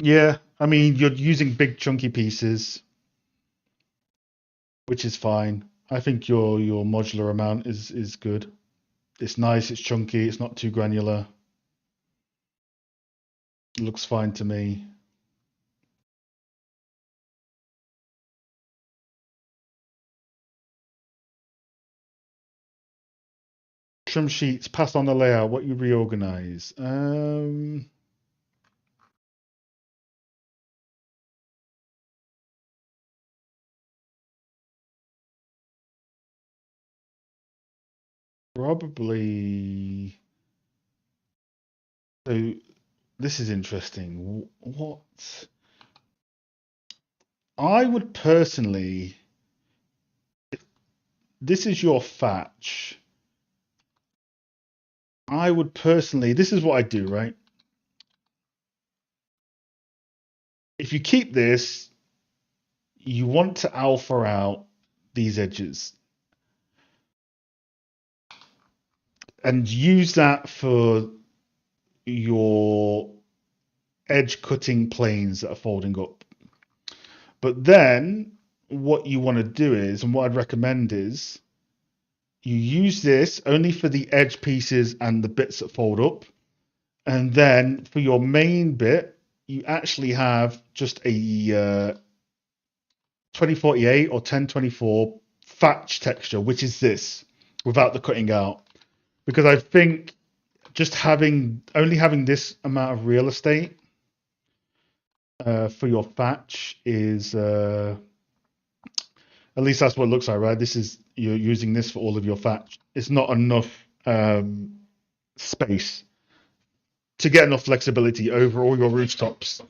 Speaker 1: Yeah, I mean, you're using big chunky pieces, which is fine. I think your modular amount is good. It's nice, it's chunky, it's not too granular. It looks fine to me. Trim sheets, pass on the layout, what you reorganize. Probably. So this is interesting. What I would personally, this is your Thatch. I would personally, this is what I do, right? If you keep this, you want to alpha out these edges and use that for your edge cutting planes that are folding up. But then what you want to do is, and what I'd recommend is, you use this only for the edge pieces and the bits that fold up. And then for your main bit, you actually have just a 2048 or 1024 Thatch texture, which is this, without the cutting out. Because I think just only having this amount of real estate for your Thatch is at least that's what it looks like, right? This is you're using this for all of your Thatch. It's not enough space to get enough flexibility over all your rooftops.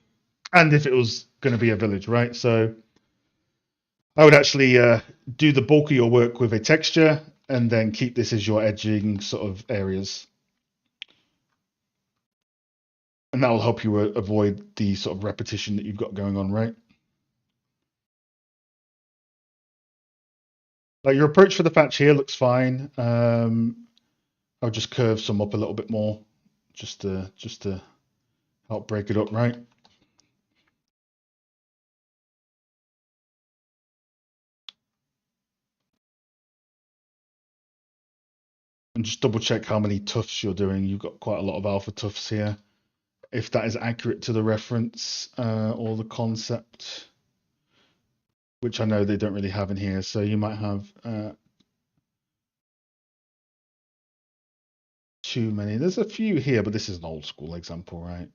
Speaker 1: And if it was going to be a village, right? So I would actually do the bulk of your work with a texture and then keep this as your edging sort of areas. And that will help you avoid the sort of repetition that you've got going on, right? Like your approach for the Thatch here looks fine. I'll just curve some up a little bit more, just to help break it up, right? And just double check how many tufts you're doing. You've got quite a lot of alpha tufts here. If that is accurate to the reference or the concept, which I know they don't really have in here. So you might have too many. There's a few here, but this is an old school example, right?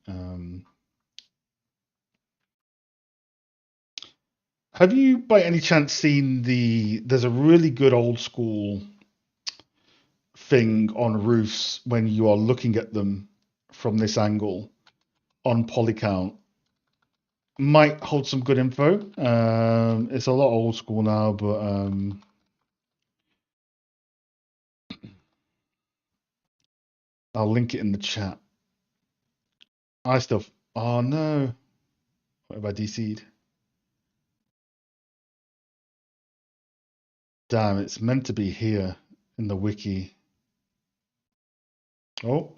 Speaker 1: Have you by any chance seen there's a really good old school thing on roofs when you are looking at them from this angle on Polycount. Might hold some good info. It's a lot old school now, but I'll link it in the chat. I still. Oh no. What have I DC'd? Damn, it's meant to be here in the wiki. Oh,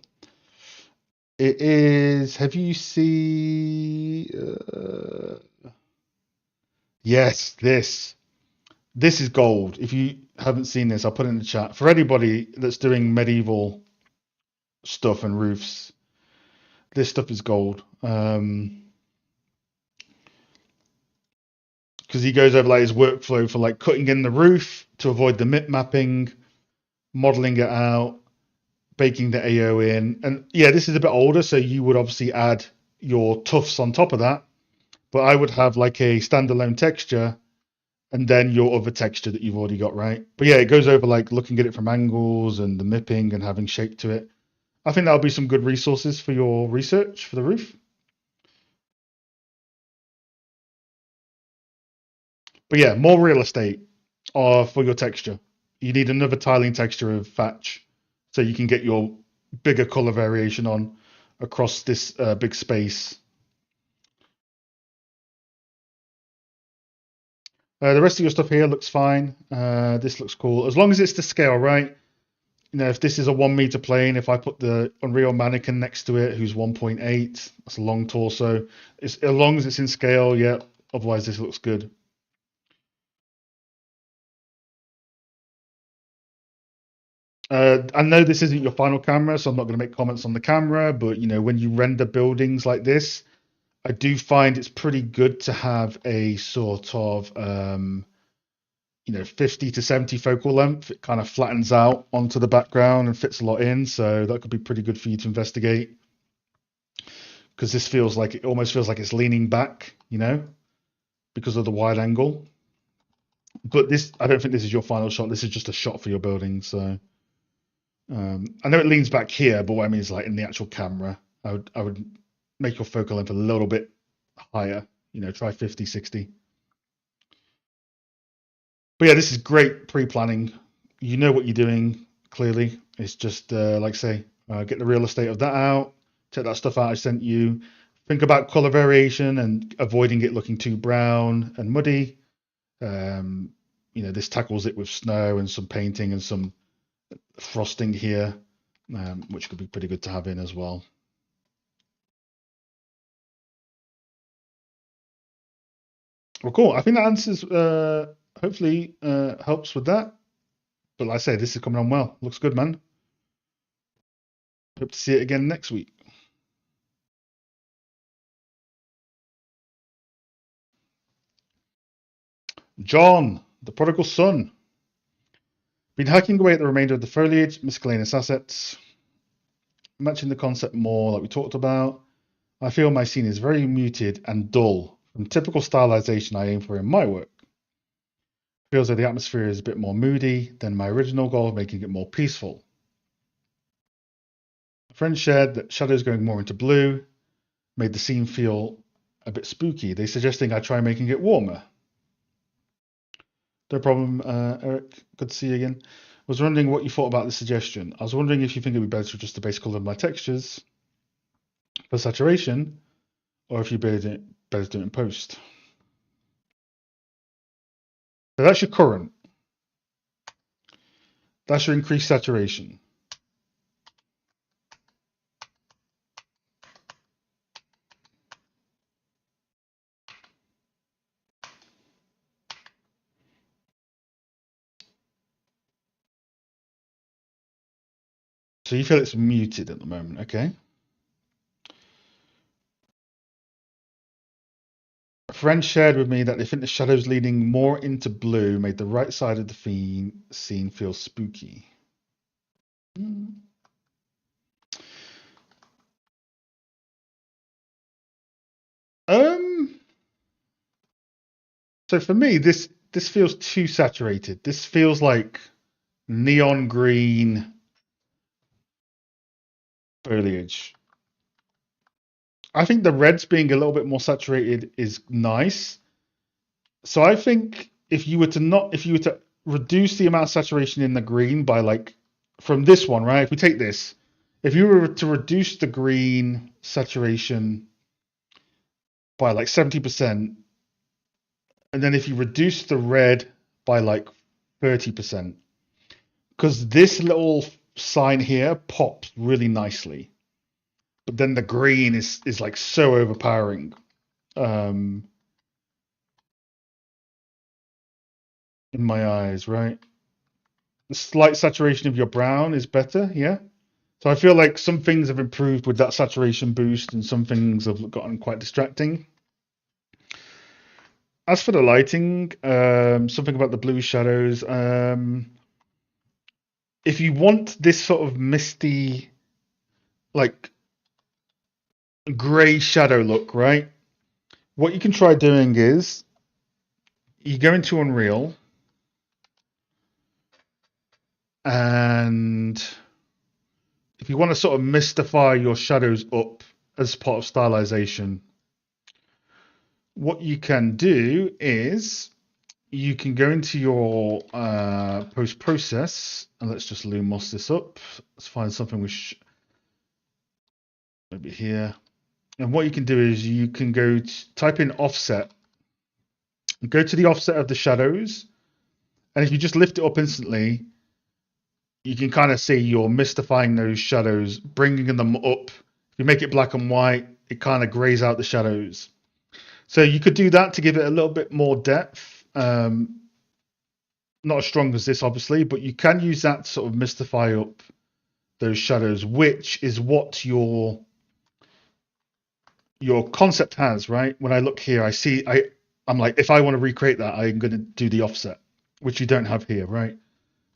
Speaker 1: it is. Have you seen? Yes, this. This is gold. If you haven't seen this, I'll put it in the chat. For anybody that's doing medieval stuff and roofs, this stuff is gold. Because he goes over like his workflow for like cutting in the roof to avoid the MIP mapping, modeling it out, baking the AO in. And yeah, this is a bit older, so you would obviously add your tufts on top of that. But I would have like a standalone texture and then your other texture that you've already got, right? But yeah, it goes over like looking at it from angles and the mipping and having shape to it. I think that'll be some good resources for your research for the roof. But yeah, more real estate for your texture. You need another tiling texture of thatch so you can get your bigger color variation on across this big space. The rest of your stuff here looks fine. This looks cool. As long as it's to scale, right? You know, if this is a 1 meter plane, if I put the Unreal Mannequin next to it, who's 1.8, that's a long torso. As long as it's in scale, yeah. Otherwise, this looks good. I know this isn't your final camera, so I'm not going to make comments on the camera, but you know, when you render buildings like this, I do find it's pretty good to have a sort of 50 to 70 focal length. It kind of flattens out onto the background and fits a lot in, so that could be pretty good for you to investigate. Because this feels like it almost feels like it's leaning back, you know, because of the wide angle. But this, I don't think this is your final shot. This is just a shot for your building. So I know it leans back here, but what I mean is like in the actual camera, I would make your focal length a little bit higher. You know, try 50, 60. But yeah, this is great pre-planning. You know what you're doing clearly. It's just like I say, get the real estate of that out. Take that stuff out I sent you. Think about color variation and avoiding it looking too brown and muddy. You know, this tackles it with snow and some painting and some frosting here, which could be pretty good to have in as well. Well, cool. I think that answers, hopefully helps with that. But like I say, this is coming on well. Looks good, man. Hope to see it again next week. John, the prodigal son. Been hacking away at the remainder of the foliage, miscellaneous assets. Matching the concept more like we talked about. I feel my scene is very muted and dull from typical stylization I aim for in my work. Feels like the atmosphere is a bit more moody than my original goal of making it more peaceful. A friend shared that shadows going more into blue made the scene feel a bit spooky. They suggesting I try making it warmer. No problem, Eric. Good to see you again. Was wondering what you thought about the suggestion. I was wondering if you think it would be better to adjust the base color of my textures for saturation, or if you better do it in post. So that's your current. That's your increased saturation. So you feel it's muted at the moment, okay? A friend shared with me that they think the shadows leaning more into blue made the right side of the scene feel spooky. So for me, this feels too saturated. This feels like neon green foliage. I think the reds being a little bit more saturated is nice. So I think if you were to reduce the amount of saturation in the green by like from this one, right? If we take this, if you were to reduce the green saturation by like 70%, and then if you reduce the red by like 30%, because this little sign here pops really nicely, but then the green is like so overpowering. In my eyes, right? The slight saturation of your brown is better, yeah. So I feel like some things have improved with that saturation boost, and some things have gotten quite distracting. As for the lighting, something about the blue shadows. If you want this sort of misty, like grey shadow look, right? What you can try doing is you go into Unreal and if you want to sort of mystify your shadows up as part of stylization, what you can do is you can go into your post process, and let's just Lumos this up. Let's find something which maybe here. And what you can do is you can go type in offset, go to the offset of the shadows, and if you just lift it up instantly, you can kind of see you're mystifying those shadows, bringing them up. If you make it black and white, it kind of grays out the shadows. So you could do that to give it a little bit more depth. Not as strong as this, obviously, but you can use that to sort of mystify up those shadows, which is what your concept has, right? When I look here, I'm like, if I want to recreate that, I'm going to do the offset, which you don't have here, right?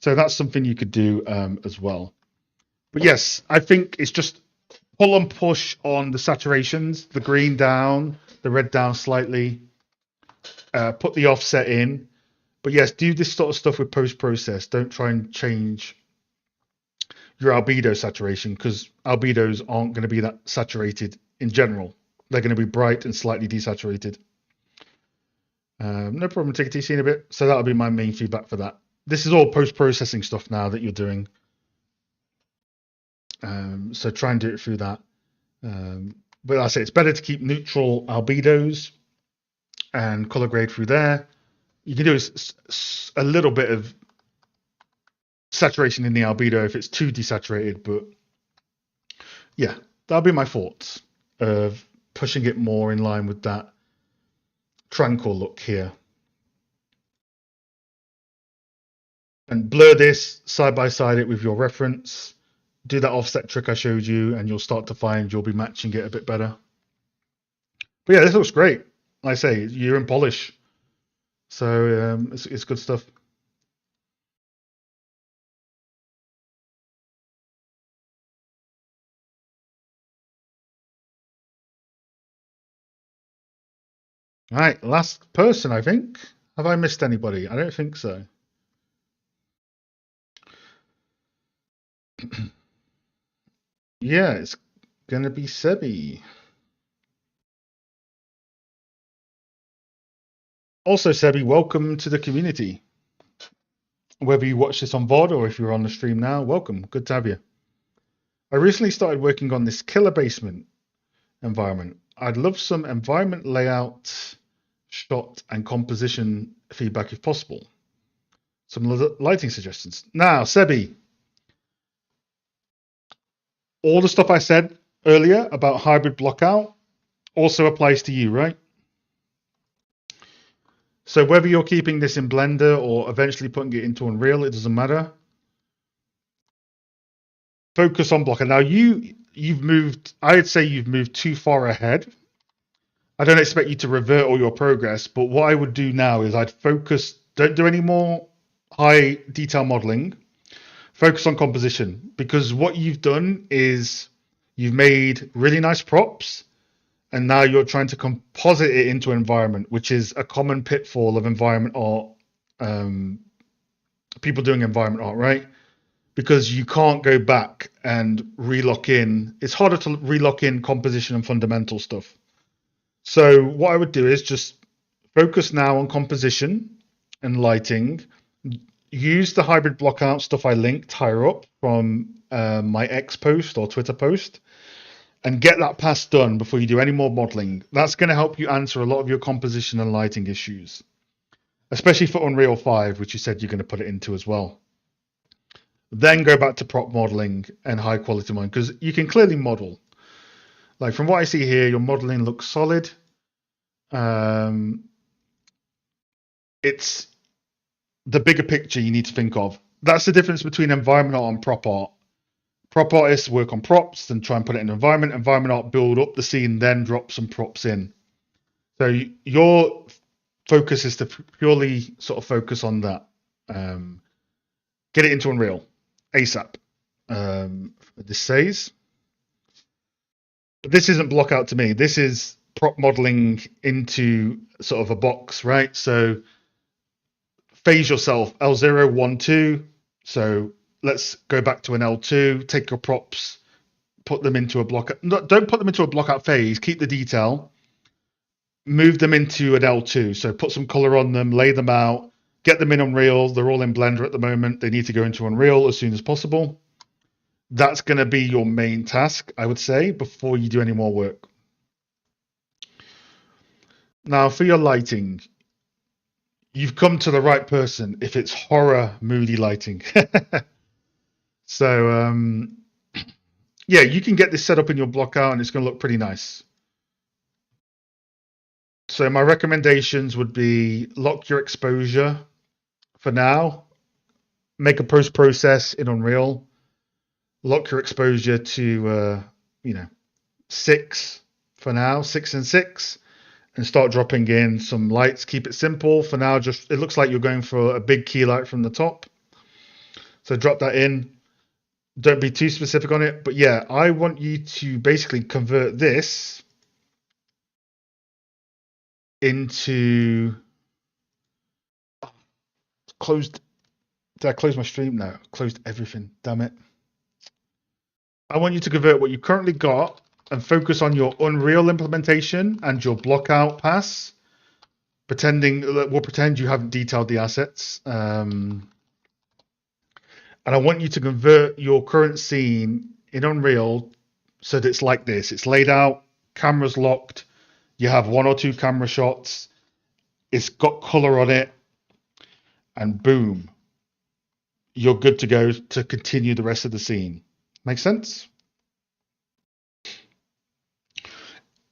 Speaker 1: So that's something you could do as well. But yes, I think it's just pull and push on the saturations, the green down, the red down slightly, put the offset in. But yes, do this sort of stuff with post-process. Don't try and change your albedo saturation, because albedos aren't going to be that saturated in general. They're going to be bright and slightly desaturated. No problem, take a TC in a bit. So that'll be my main feedback for that. This is all post-processing stuff now that you're doing. So try and do it through that. But I say it's better to keep neutral albedos and color grade through there. You can do a little bit of saturation in the albedo if it's too desaturated, but yeah, that'll be my thoughts of pushing it more in line with that tranquil look here. And blur this side by side it with your reference. Do that offset trick I showed you, and you'll start to find you'll be matching it a bit better. But yeah, this looks great. Like I say, you're in polish, so it's good stuff. All right, last person, I think. Have I missed anybody? I don't think so. Yeah, it's gonna be Sebi. Also, Sebi, welcome to the community. Whether you watch this on VOD or if you're on the stream now, welcome. Good to have you. I recently started working on this killer basement environment. I'd love some environment layout, shot, and composition feedback if possible. Some lighting suggestions. Now, Sebi, all the stuff I said earlier about hybrid blockout also applies to you, right? So whether you're keeping this in Blender or eventually putting it into Unreal, it doesn't matter. Focus on blockout. Now you've moved, I'd say you've moved too far ahead. I don't expect you to revert all your progress, but what I would do now is I'd focus, don't do any more high detail modeling. Focus on composition, because what you've done is you've made really nice props, and now you're trying to composite it into environment, which is a common pitfall of environment art. People doing environment art, right? Because you can't go back and relock in. It's harder to relock in composition and fundamental stuff. So what I would do is just focus now on composition and lighting. Use the hybrid blockout stuff I linked higher up from my X post or Twitter post, and get that pass done before you do any more modeling. That's going to help you answer a lot of your composition and lighting issues, especially for Unreal 5, which you said you're going to put it into as well. Then go back to prop modeling and high quality modeling, because you can clearly model. Like from what I see here, your modeling looks solid. It's the bigger picture you need to think of. That's the difference between environment art and prop art. Prop artists work on props and try and put it in environment. Environment art build up the scene, then drop some props in. So your focus is to purely sort of focus on that. Get it into Unreal ASAP. This says. But this isn't block out to me. This is prop modeling into sort of a box, right? So phase yourself L0, 1, 2. So let's go back to an L2. Take your props, put them into a block. Don't put them into a block out phase. Keep the detail. move them into an L2. So put some color on them, lay them out, get them in Unreal. They're all in Blender at the moment. They need to go into Unreal as soon as possible. That's going to be your main task, I would say, before you do any more work. Now, for your lighting, you've come to the right person if it's horror, moody lighting. So, yeah, you can get this set up in your block out and it's going to look pretty nice. So, my recommendations would be lock your exposure for now, make a post process in Unreal, lock your exposure to, 6 for now, 6 and 6, and start dropping in some lights. Keep it simple for now. Just it looks like you're going for a big key light from the top, so drop that in. Don't be too specific on it, but yeah, I want you to basically convert this into closed. Did I close my stream? No, closed everything. Damn it. I want you to convert what you currently got and focus on your Unreal implementation and your blockout pass. We'll pretend you haven't detailed the assets. And I want you to convert your current scene in Unreal so that it's like this. It's laid out, cameras locked, you have 1 or 2 camera shots, it's got color on it, and boom, you're good to go to continue the rest of the scene. Make sense?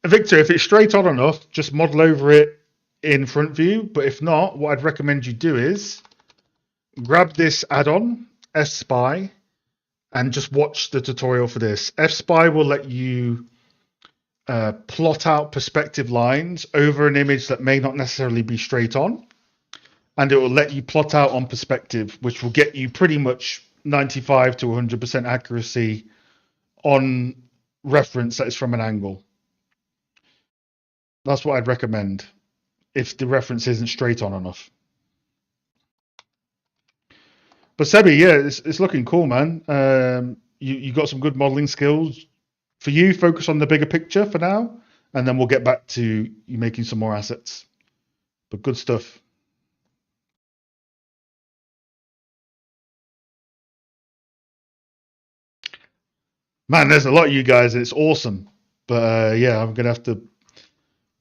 Speaker 1: Victor, if it's straight on enough, just model over it in front view. But if not, what I'd recommend you do is grab this add-on, F-Spy, and just watch the tutorial for this. F-Spy will let you plot out perspective lines over an image that may not necessarily be straight on. And it will let you plot out on perspective, which will get you pretty much 95 to 100% accuracy on reference that is from an angle. That's what I'd recommend if the reference isn't straight on enough. But Sebi, yeah, it's looking cool, man. You got some good modeling skills. For you, focus on the bigger picture for now, and then we'll get back to you making some more assets. But good stuff. Man, there's a lot of you guys, and it's awesome. But yeah, I'm gonna have to.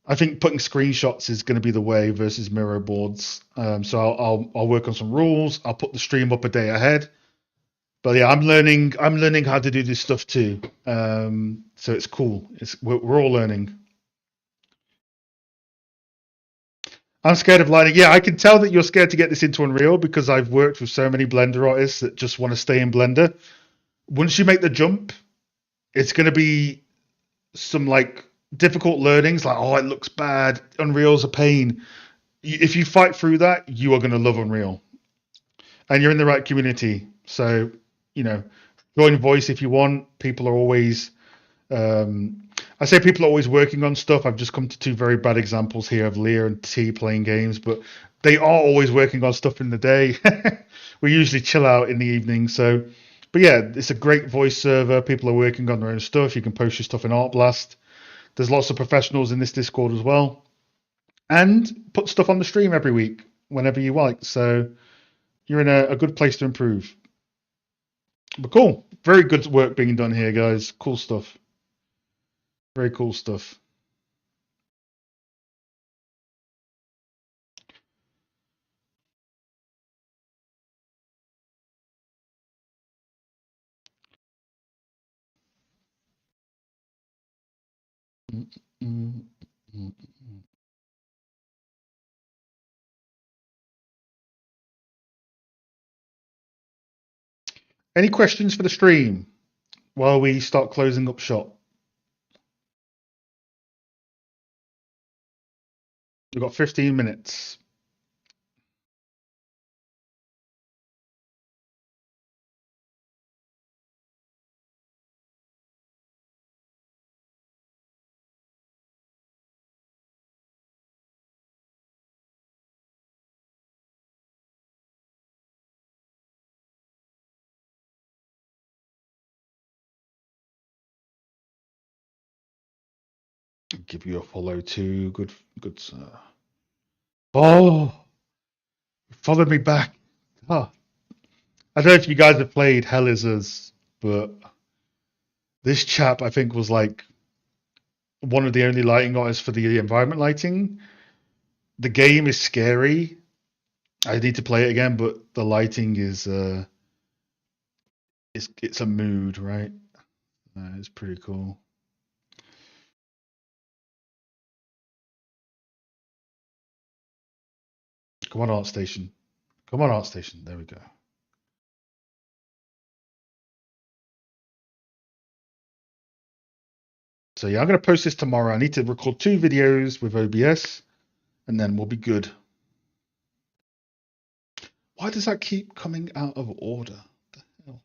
Speaker 1: I think putting screenshots is going to be the way versus Miro boards. So I'll work on some rules. I'll put the stream up a day ahead. But yeah, I'm learning how to do this stuff too. So it's cool. We're all learning. I'm scared of lighting. Yeah, I can tell that you're scared to get this into Unreal because I've worked with so many Blender artists that just want to stay in Blender. Once you make the jump, it's going to be some like difficult learnings, like oh, it looks bad. Unreal's a pain. If you fight through that, you are going to love Unreal, and you're in the right community. So join Voice if you want. People are always I say people are always working on stuff. I've just come to 2 very bad examples here of Leah and T playing games, but they are always working on stuff in the day. We usually chill out in the evening. So, but yeah, it's a great voice server. People are working on their own stuff. You can post your stuff in Art Blast. There's lots of professionals in this Discord as well, and put stuff on the stream every week whenever you like. So you're in a good place to improve. But cool, very good work being done here, guys. Cool stuff. Very cool stuff. Any questions for the stream while we start closing up shop? We've got 15 minutes. give you a follow too. Good sir. Oh, followed me back. Oh, I don't know if you guys have played Hell Is Us, but this chap I think was like one of the only lighting artists for the environment lighting. The game is scary. I need to play it again, but the lighting is it's a mood, right? It's pretty cool. Come on, ArtStation. Come on, ArtStation. There we go. So yeah, I'm gonna post this tomorrow. I need to record 2 videos with OBS, and then we'll be good. Why does that keep coming out of order? What the hell?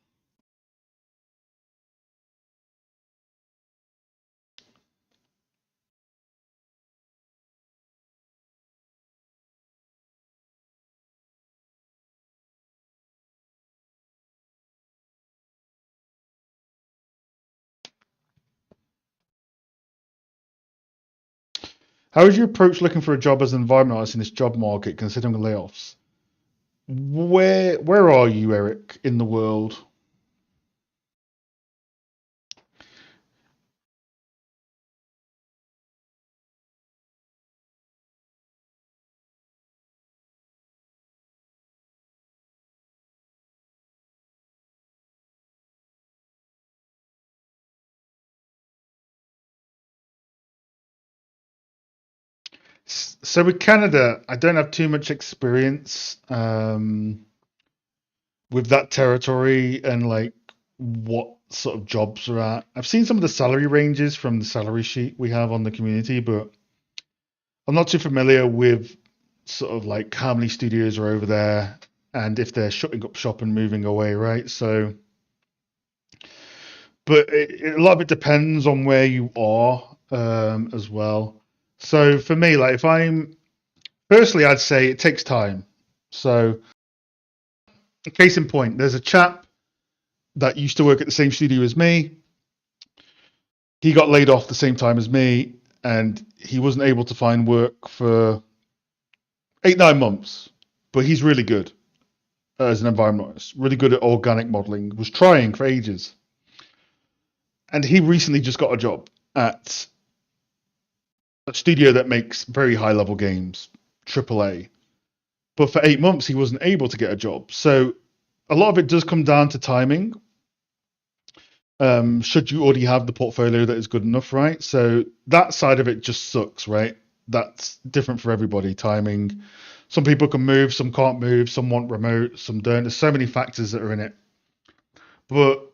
Speaker 1: How is your approach looking for a job as an environment artist in this job market, considering the layoffs? Where are you, Eric, in the world? So with Canada, I don't have too much experience with that territory and like what sort of jobs are at. I've seen some of the salary ranges from the salary sheet we have on the community, but I'm not too familiar with sort of like how many studios are over there and if they're shutting up shop and moving away, right? So, but a lot of it depends on where you are as well. So for me, like if I'm firstly, I'd say it takes time. So, case in point, there's a chap that used to work at the same studio as me. He got laid off the same time as me, and he wasn't able to find work for 8, 9 months. But he's really good as an environmentalist, really good at organic modeling. Was trying for ages, and he recently just got a job at a studio that makes very high level games, AAA. But for 8 months, he wasn't able to get a job. So a lot of it does come down to timing. Should you already have the portfolio that is good enough, right? So that side of it just sucks, right? That's different for everybody. Timing. Some people can move, some can't move, some want remote, some don't. There's so many factors that are in it. But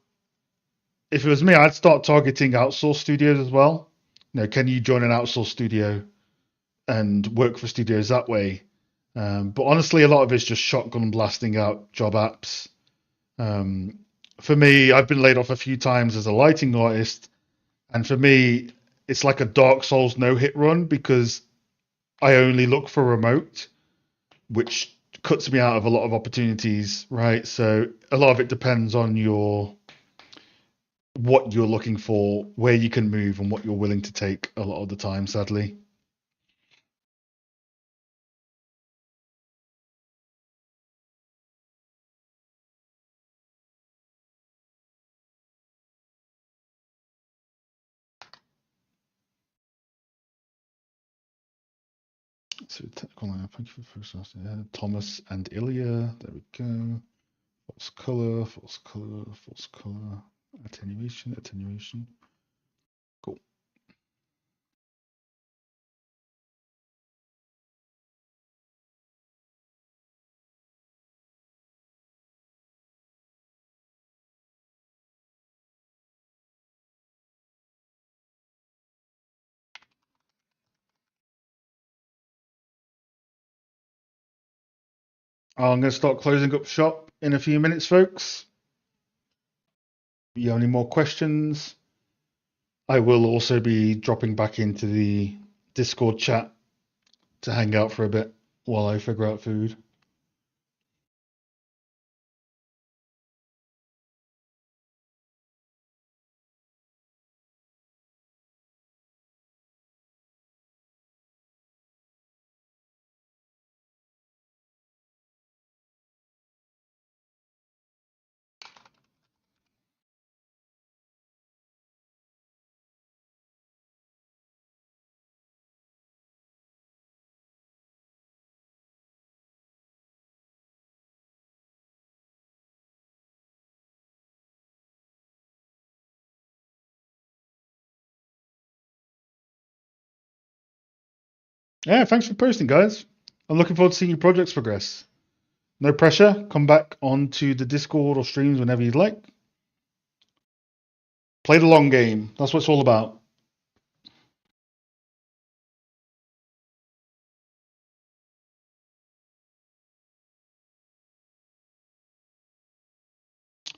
Speaker 1: if it was me, I'd start targeting outsourced studios as well. Can you join an outsourced studio and work for studios that way? But honestly, a lot of it's just shotgun blasting out job apps. Um, for me, I've been laid off a few times as a lighting artist, and for me, it's like a Dark Souls no hit run because I only look for remote, which cuts me out of a lot of opportunities, right? So a lot of it depends on your what you're looking for, where you can move, and what you're willing to take a lot of the time, sadly. So technical line, thank you for the first Thomas and Ilya. There we go. False color, false color, false color. Attenuation, attenuation. Cool. I'm going to start closing up shop in a few minutes, folks. If you have any more questions, I will also be dropping back into the Discord chat to hang out for a bit while I figure out food. Yeah, thanks for posting, guys. I'm looking forward to seeing your projects progress. No pressure. Come back onto the Discord or streams whenever you'd like. Play the long game. That's what it's all about.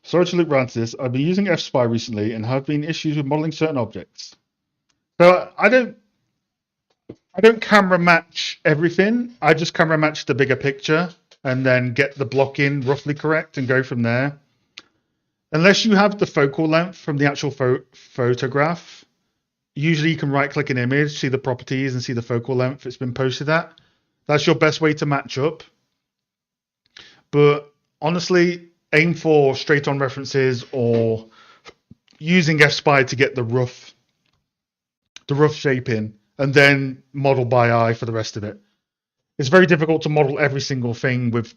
Speaker 1: Sorry to loop around to this. I've been using FSpy recently and have been issues with modeling certain objects. So I don't camera match everything. I just camera match the bigger picture and then get the block in roughly correct and go from there. Unless you have the focal length from the actual photograph, usually you can right click an image, see the properties, and see the focal length it's been posted at. That's your best way to match up. But honestly, aim for straight on references or using FSpy to get the rough shape in, and then model by eye for the rest of it. It's very difficult to model every single thing with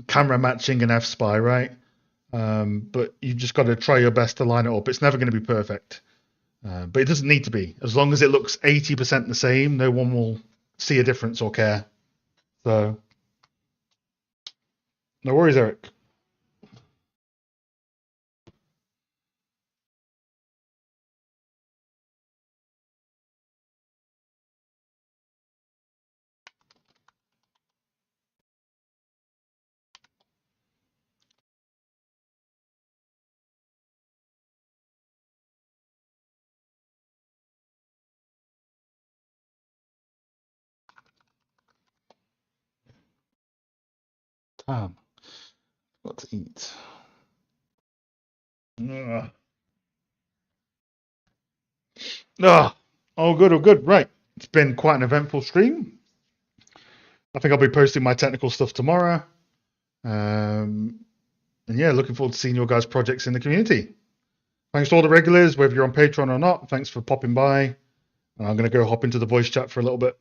Speaker 1: camera matching and FSpy, right? But you just got to try your best to line it up. It's never going to be perfect, but it doesn't need to be. As long as it looks 80% the same, no one will see a difference or care. So, no worries, Eric. Damn, what to eat? Ugh. Ugh. Oh, good, oh, good. Right. It's been quite an eventful stream. I think I'll be posting my technical stuff tomorrow. And yeah, looking forward to seeing your guys' projects in the community. Thanks to all the regulars, whether you're on Patreon or not. Thanks for popping by. And I'm going to go hop into the voice chat for a little bit.